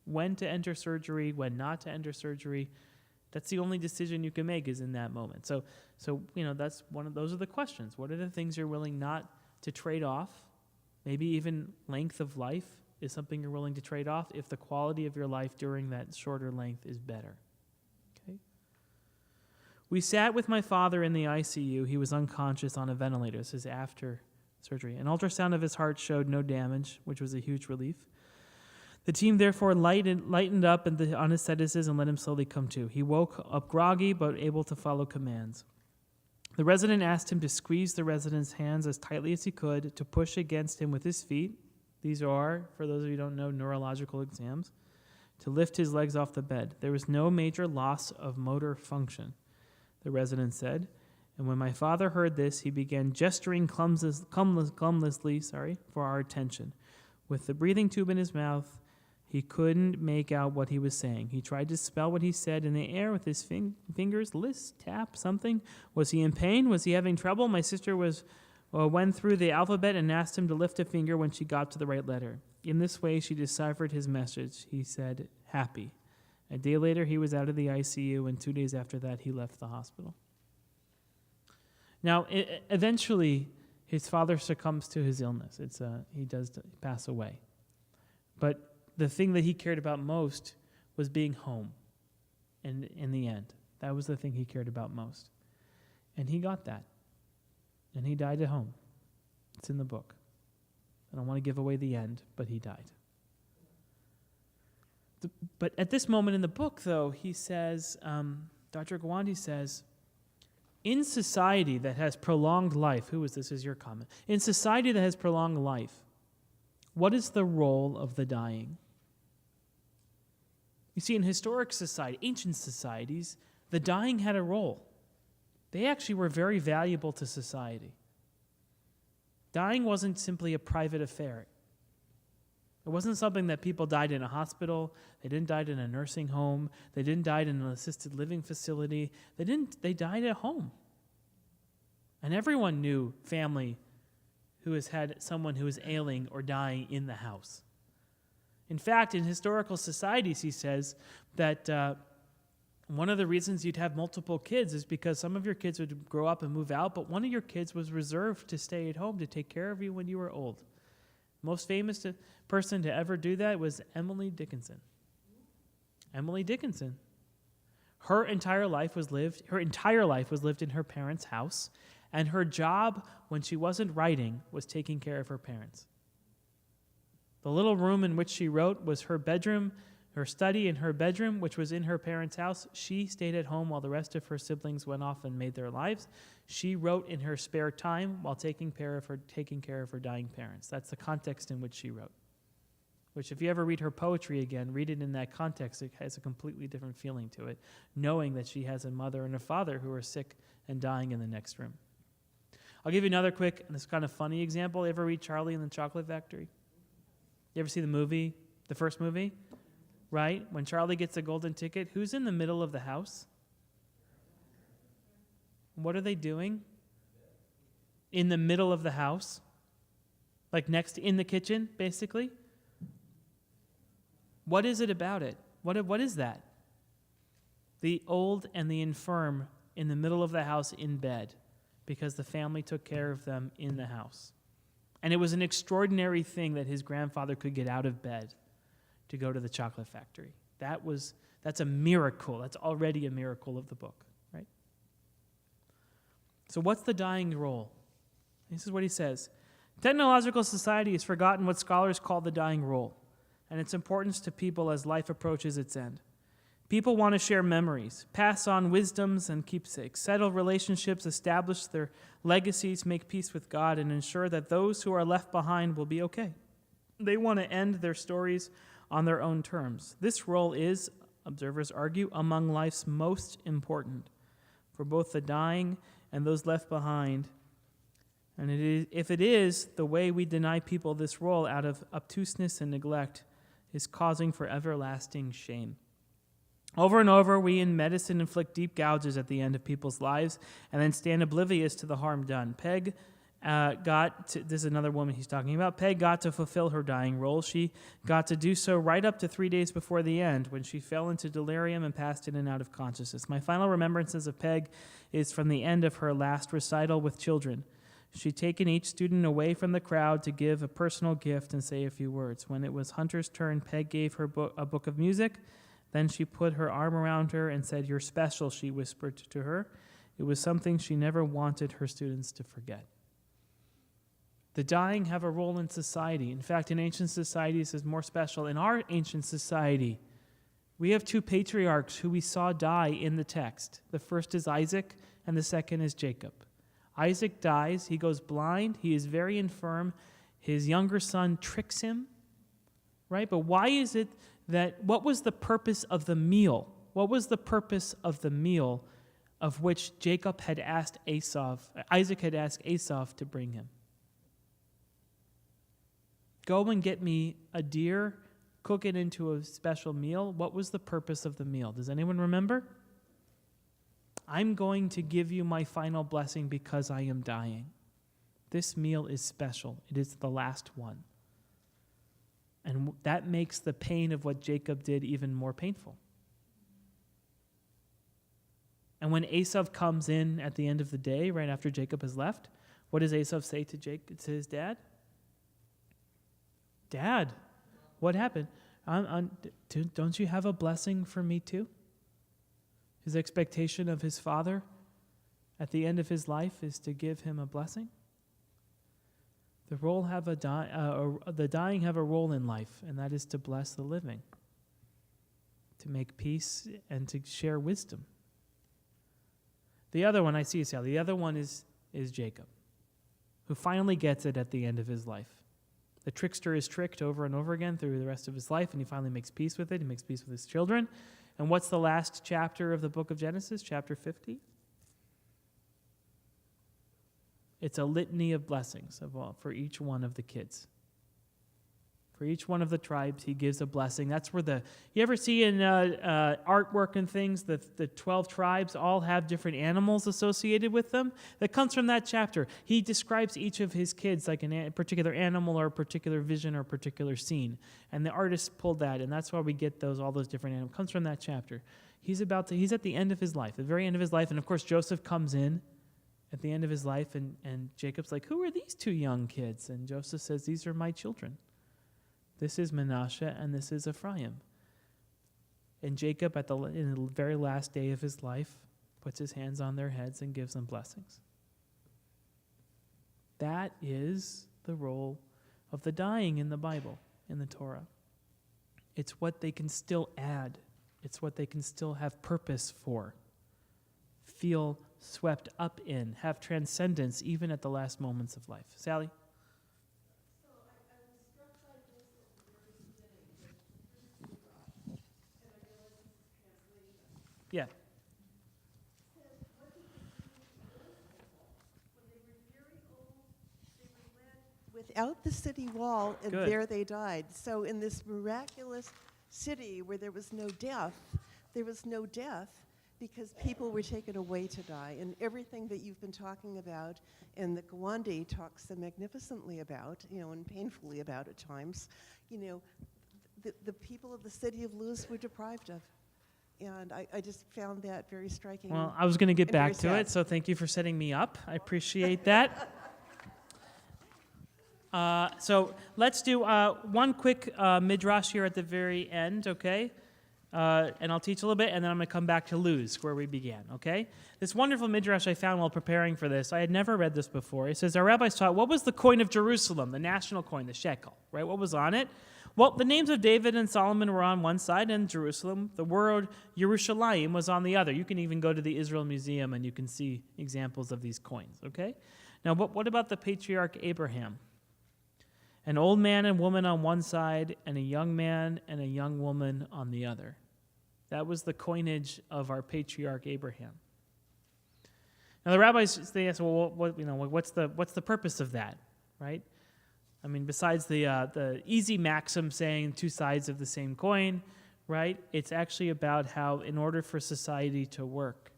when to enter surgery, when not to enter surgery, that's the only decision you can make is in that moment. So that's those are the questions. What are the things you're willing not to trade off? Maybe even length of life is something you're willing to trade off if the quality of your life during that shorter length is better. Okay? We sat with my father in the ICU. He was unconscious on a ventilator. This is after surgery. An ultrasound of his heart showed no damage, which was a huge relief. The team therefore lightened up on anesthetics and let him slowly come to. He woke up groggy but able to follow commands. The resident asked him to squeeze the resident's hands as tightly as he could, to push against him with his feet. These are, for those of you who don't know, neurological exams. To lift his legs off the bed. There was no major loss of motor function, the resident said. And when my father heard this, he began gesturing clumsily for our attention. With the breathing tube in his mouth, he couldn't make out what he was saying. He tried to spell what he said in the air with his fingers. List, tap, something. Was he in pain? Was he having trouble? My sister went through the alphabet and asked him to lift a finger when she got to the right letter. In this way, she deciphered his message. He said, happy. A day later, he was out of the ICU, and 2 days after that, he left the hospital. Now, eventually, his father succumbs to his illness. He does pass away. But the thing that he cared about most was being home. And in the end, that was the thing he cared about most. And he got that. And he died at home. It's in the book. I don't want to give away the end, but he died. But at this moment in the book, though, he says, Dr. Gwande says, in society that has prolonged life, who is this? Is your comment? In society that has prolonged life, what is the role of the dying? You see, in historic society, ancient societies, the dying had a role. They actually were very valuable to society. Dying wasn't simply a private affair. It wasn't something that people died in a hospital, they didn't die in a nursing home, they didn't die in an assisted living facility, they died at home. And everyone knew family who has had someone who is ailing or dying in the house. In fact, in historical societies, he says that one of the reasons you'd have multiple kids is because some of your kids would grow up and move out, but one of your kids was reserved to stay at home to take care of you when you were old. Most famous person to ever do that was Emily Dickinson. Emily Dickinson. Her entire life was lived in her parents' house, and her job when she wasn't writing was taking care of her parents. The little room in which she wrote was her bedroom, her study in her bedroom, which was in her parents' house. She stayed at home while the rest of her siblings went off and made their lives. She wrote in her spare time while taking care of her dying parents. That's the context in which she wrote. Which, if you ever read her poetry again, read it in that context. It has a completely different feeling to it, knowing that she has a mother and a father who are sick and dying in the next room. I'll give you another quick, and this kind of funny example. You ever read Charlie and the Chocolate Factory? You ever see the movie, the first movie? Right? When Charlie gets a golden ticket, who's in the middle of the house? What are they doing? In the middle of the house? Like in the kitchen, basically? What is it about it? What is that? The old and the infirm in the middle of the house in bed because the family took care of them in the house. And it was an extraordinary thing that his grandfather could get out of bed to go to the chocolate factory. That's a miracle. That's already a miracle of the book, right? So what's the dying role? This is what he says. Technological society has forgotten what scholars call the dying role and its importance to people as life approaches its end. People want to share memories, pass on wisdoms and keepsakes, settle relationships, establish their legacies, make peace with God, and ensure that those who are left behind will be okay. They want to end their stories on their own terms. This role is, observers argue, among life's most important for both the dying and those left behind. And if it is, the way we deny people this role out of obtuseness and neglect is causing for everlasting shame. Over and over, we in medicine inflict deep gouges at the end of people's lives and then stand oblivious to the harm done. This is another woman he's talking about. Peg got to fulfill her dying role. She got to do so right up to 3 days before the end, when she fell into delirium and passed in and out of consciousness. My final remembrances of Peg is from the end of her last recital with children. She'd taken each student away from the crowd to give a personal gift and say a few words. When it was Hunter's turn, Peg gave her a book of music. Then she put her arm around her and said, "You're special," she whispered to her. It was something she never wanted her students to forget. The dying have a role in society. In fact, in ancient societies, is more special. In our ancient society, we have 2 patriarchs who we saw die in the text. The first is Isaac, and the second is Jacob. Isaac dies. He goes blind. He is very infirm. His younger son tricks him, right? But why is it what was the purpose of the meal? What was the purpose of the meal of which Isaac had asked Esau to bring him? Go and get me a deer, cook it into a special meal. What was the purpose of the meal? Does anyone remember? I'm going to give you my final blessing because I am dying. This meal is special. It is the last one. And that makes the pain of what Jacob did even more painful. And when Esau comes in at the end of the day, right after Jacob has left, what does Esau say to his dad? "Dad, what happened? Don't you have a blessing for me too?" His expectation of his father at the end of his life is to give him a blessing. The dying have a role in life, and that is to bless the living, to make peace and to share wisdom. The other one, I see, Sally, the other one is Jacob, who finally gets it at the end of his life. The trickster is tricked over and over again through the rest of his life, and he finally makes peace with it. He makes peace with his children. And what's the last chapter of the book of Genesis, chapter 50? It's a litany of blessings for each one of the kids. For each one of the tribes, he gives a blessing. That's where you ever see in artwork and things, the 12 tribes all have different animals associated with them? That comes from that chapter. He describes each of his kids like a particular animal or a particular vision or a particular scene. And the artist pulled that, and that's why we get all those different animals. It comes from that chapter. He's at the end of his life, the very end of his life, and of course Joseph comes in at the end of his life, and Jacob's like, "Who are these 2 young kids?" And Joseph says, "These are my children. This is Manasseh, and this is Ephraim." And Jacob, in the very last day of his life, puts his hands on their heads and gives them blessings. That is the role of the dying in the Bible, in the Torah. It's what they can still add. It's what they can still have purpose for, feel swept up in, have transcendence even at the last moments of life. Sally? Yeah. Without the city wall, and Good. there they died. So in this miraculous city where there was no death because people were taken away to die. And everything that you've been talking about and that Gawande talks so magnificently about, and painfully about at times, the people of the city of Luz were deprived of. And I just found that very striking. Well, I was going to get and very back to sad. it, so thank you for setting me up. I appreciate that. So let's do one quick midrash here at the very end, okay? and I'll teach a little bit, and then I'm going to come back to Luz, where we began, okay? This wonderful midrash I found while preparing for this, I had never read this before. It says, our rabbis taught, what was the coin of Jerusalem, the national coin, the shekel, right? What was on it? Well, the names of David and Solomon were on one side, and Jerusalem, the word Yerushalayim was on the other. You can even go to the Israel Museum, and you can see examples of these coins, okay? Now, what about the patriarch Abraham? An old man and woman on one side, and a young man and a young woman on the other. That was the coinage of our patriarch Abraham. Now the rabbis, they ask, well, what's the purpose of that, right? I mean, besides the easy maxim saying two sides of the same coin, right? It's actually about how, in order for society to work,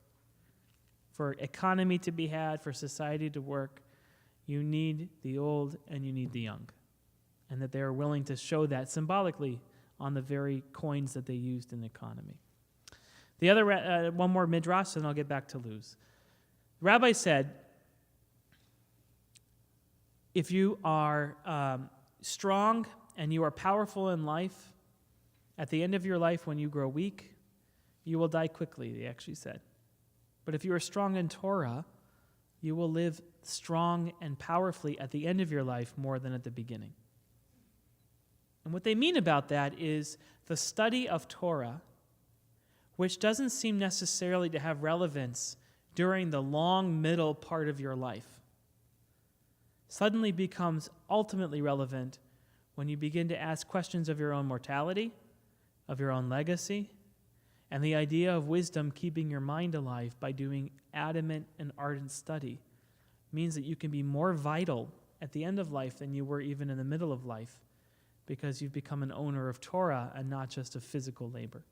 for economy to be had, for society to work, you need the old and you need the young. And that they are willing to show that symbolically on the very coins that they used in the economy. The other, one more midrash, and I'll get back to Luz. The rabbi said, if you are strong and you are powerful in life, at the end of your life when you grow weak, you will die quickly, they actually said. But if you are strong in Torah, you will live strong and powerfully at the end of your life more than at the beginning. And what they mean about that is the study of Torah, which doesn't seem necessarily to have relevance during the long middle part of your life, suddenly becomes ultimately relevant when you begin to ask questions of your own mortality, of your own legacy, and the idea of wisdom keeping your mind alive by doing adamant and ardent study means that you can be more vital at the end of life than you were even in the middle of life, because you've become an owner of Torah and not just of physical labor.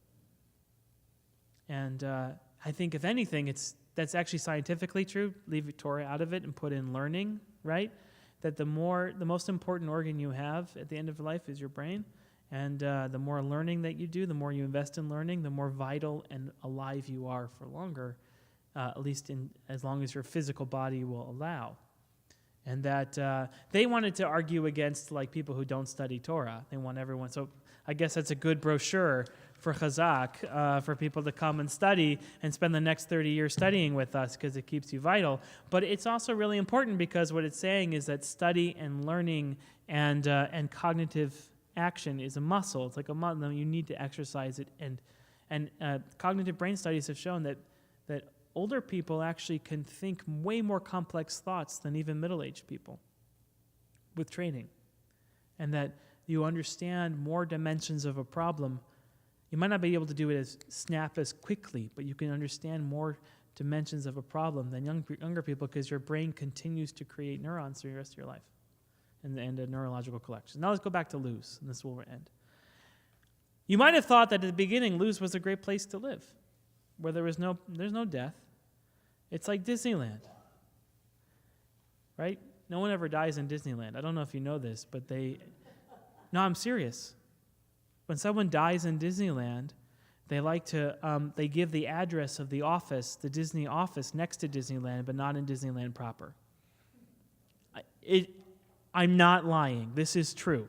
And I think, if anything, that's actually scientifically true. Leave Torah out of it and put in learning, right? That the most important organ you have at the end of life is your brain. And the more learning that you do, the more you invest in learning, the more vital and alive you are for longer, at least as long as your physical body will allow. And that they wanted to argue against people who don't study Torah. They want everyone. So I guess that's a good brochure for Chazak, for people to come and study and spend the next 30 years studying with us, because it keeps you vital. But it's also really important because what it's saying is that study and learning and cognitive action is a muscle. It's like a muscle. You need to exercise it. And cognitive brain studies have shown that older people actually can think way more complex thoughts than even middle-aged people with training. And that you understand more dimensions of a problem. You might not be able to do it as quickly, but you can understand more dimensions of a problem than younger people, because your brain continues to create neurons through the rest of your life and a neurological collection. Now let's go back to Luz, and this will end. You might have thought that at the beginning Luz was a great place to live, where there's no death. It's like Disneyland, right? No one ever dies in Disneyland. I don't know if you know this, but no, I'm serious. When someone dies in Disneyland, they give the address of the office, the Disney office next to Disneyland, but not in Disneyland proper. I'm not lying. This is true.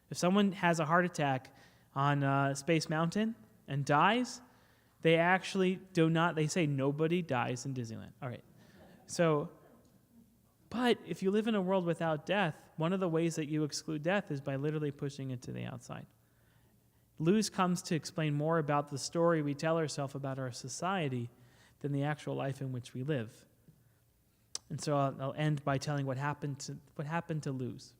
If someone has a heart attack on Space Mountain and dies, they actually do not, they say nobody dies in Disneyland. All right. So, but if you live in a world without death, one of the ways that you exclude death is by literally pushing it to the outside. Luz comes to explain more about the story we tell ourselves about our society than the actual life in which we live. And so I'll end by telling what happened to Luz.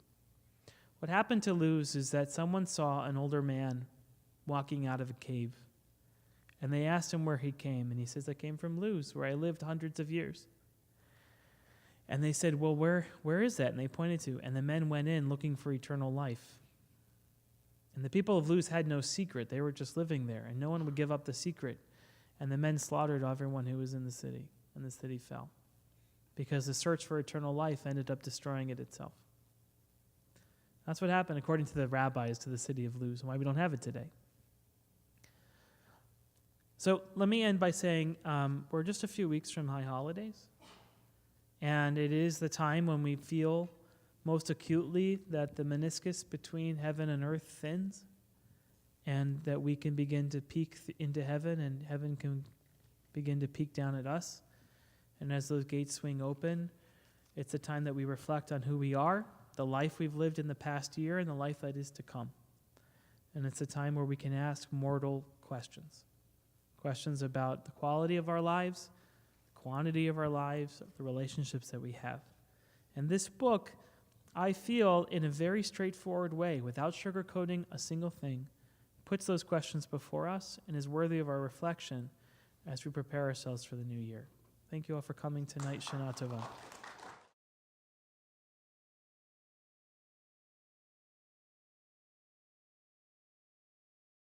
What happened to Luz is that someone saw an older man walking out of a cave. And they asked him where he came, and he says, I came from Luz, where I lived hundreds of years. And they said, well, where is that? And they pointed to, and the men went in looking for eternal life. And the people of Luz had no secret. They were just living there, and no one would give up the secret. And the men slaughtered everyone who was in the city, and the city fell, because the search for eternal life ended up destroying it itself. That's what happened, according to the rabbis, to the city of Luz, and why we don't have it today. So let me end by saying we're just a few weeks from high holidays, and it is the time when we feel most acutely that the meniscus between heaven and earth thins, and that we can begin to peek into heaven, and heaven can begin to peek down at us. And as those gates swing open, it's a time that we reflect on who we are, the life we've lived in the past year, and the life that is to come. And it's a time where we can ask mortal questions. Questions about the quality of our lives, the quantity of our lives, the relationships that we have. And this book, I feel, in a very straightforward way, without sugarcoating a single thing, puts those questions before us and is worthy of our reflection as we prepare ourselves for the new year. Thank you all for coming tonight. Shana Tova.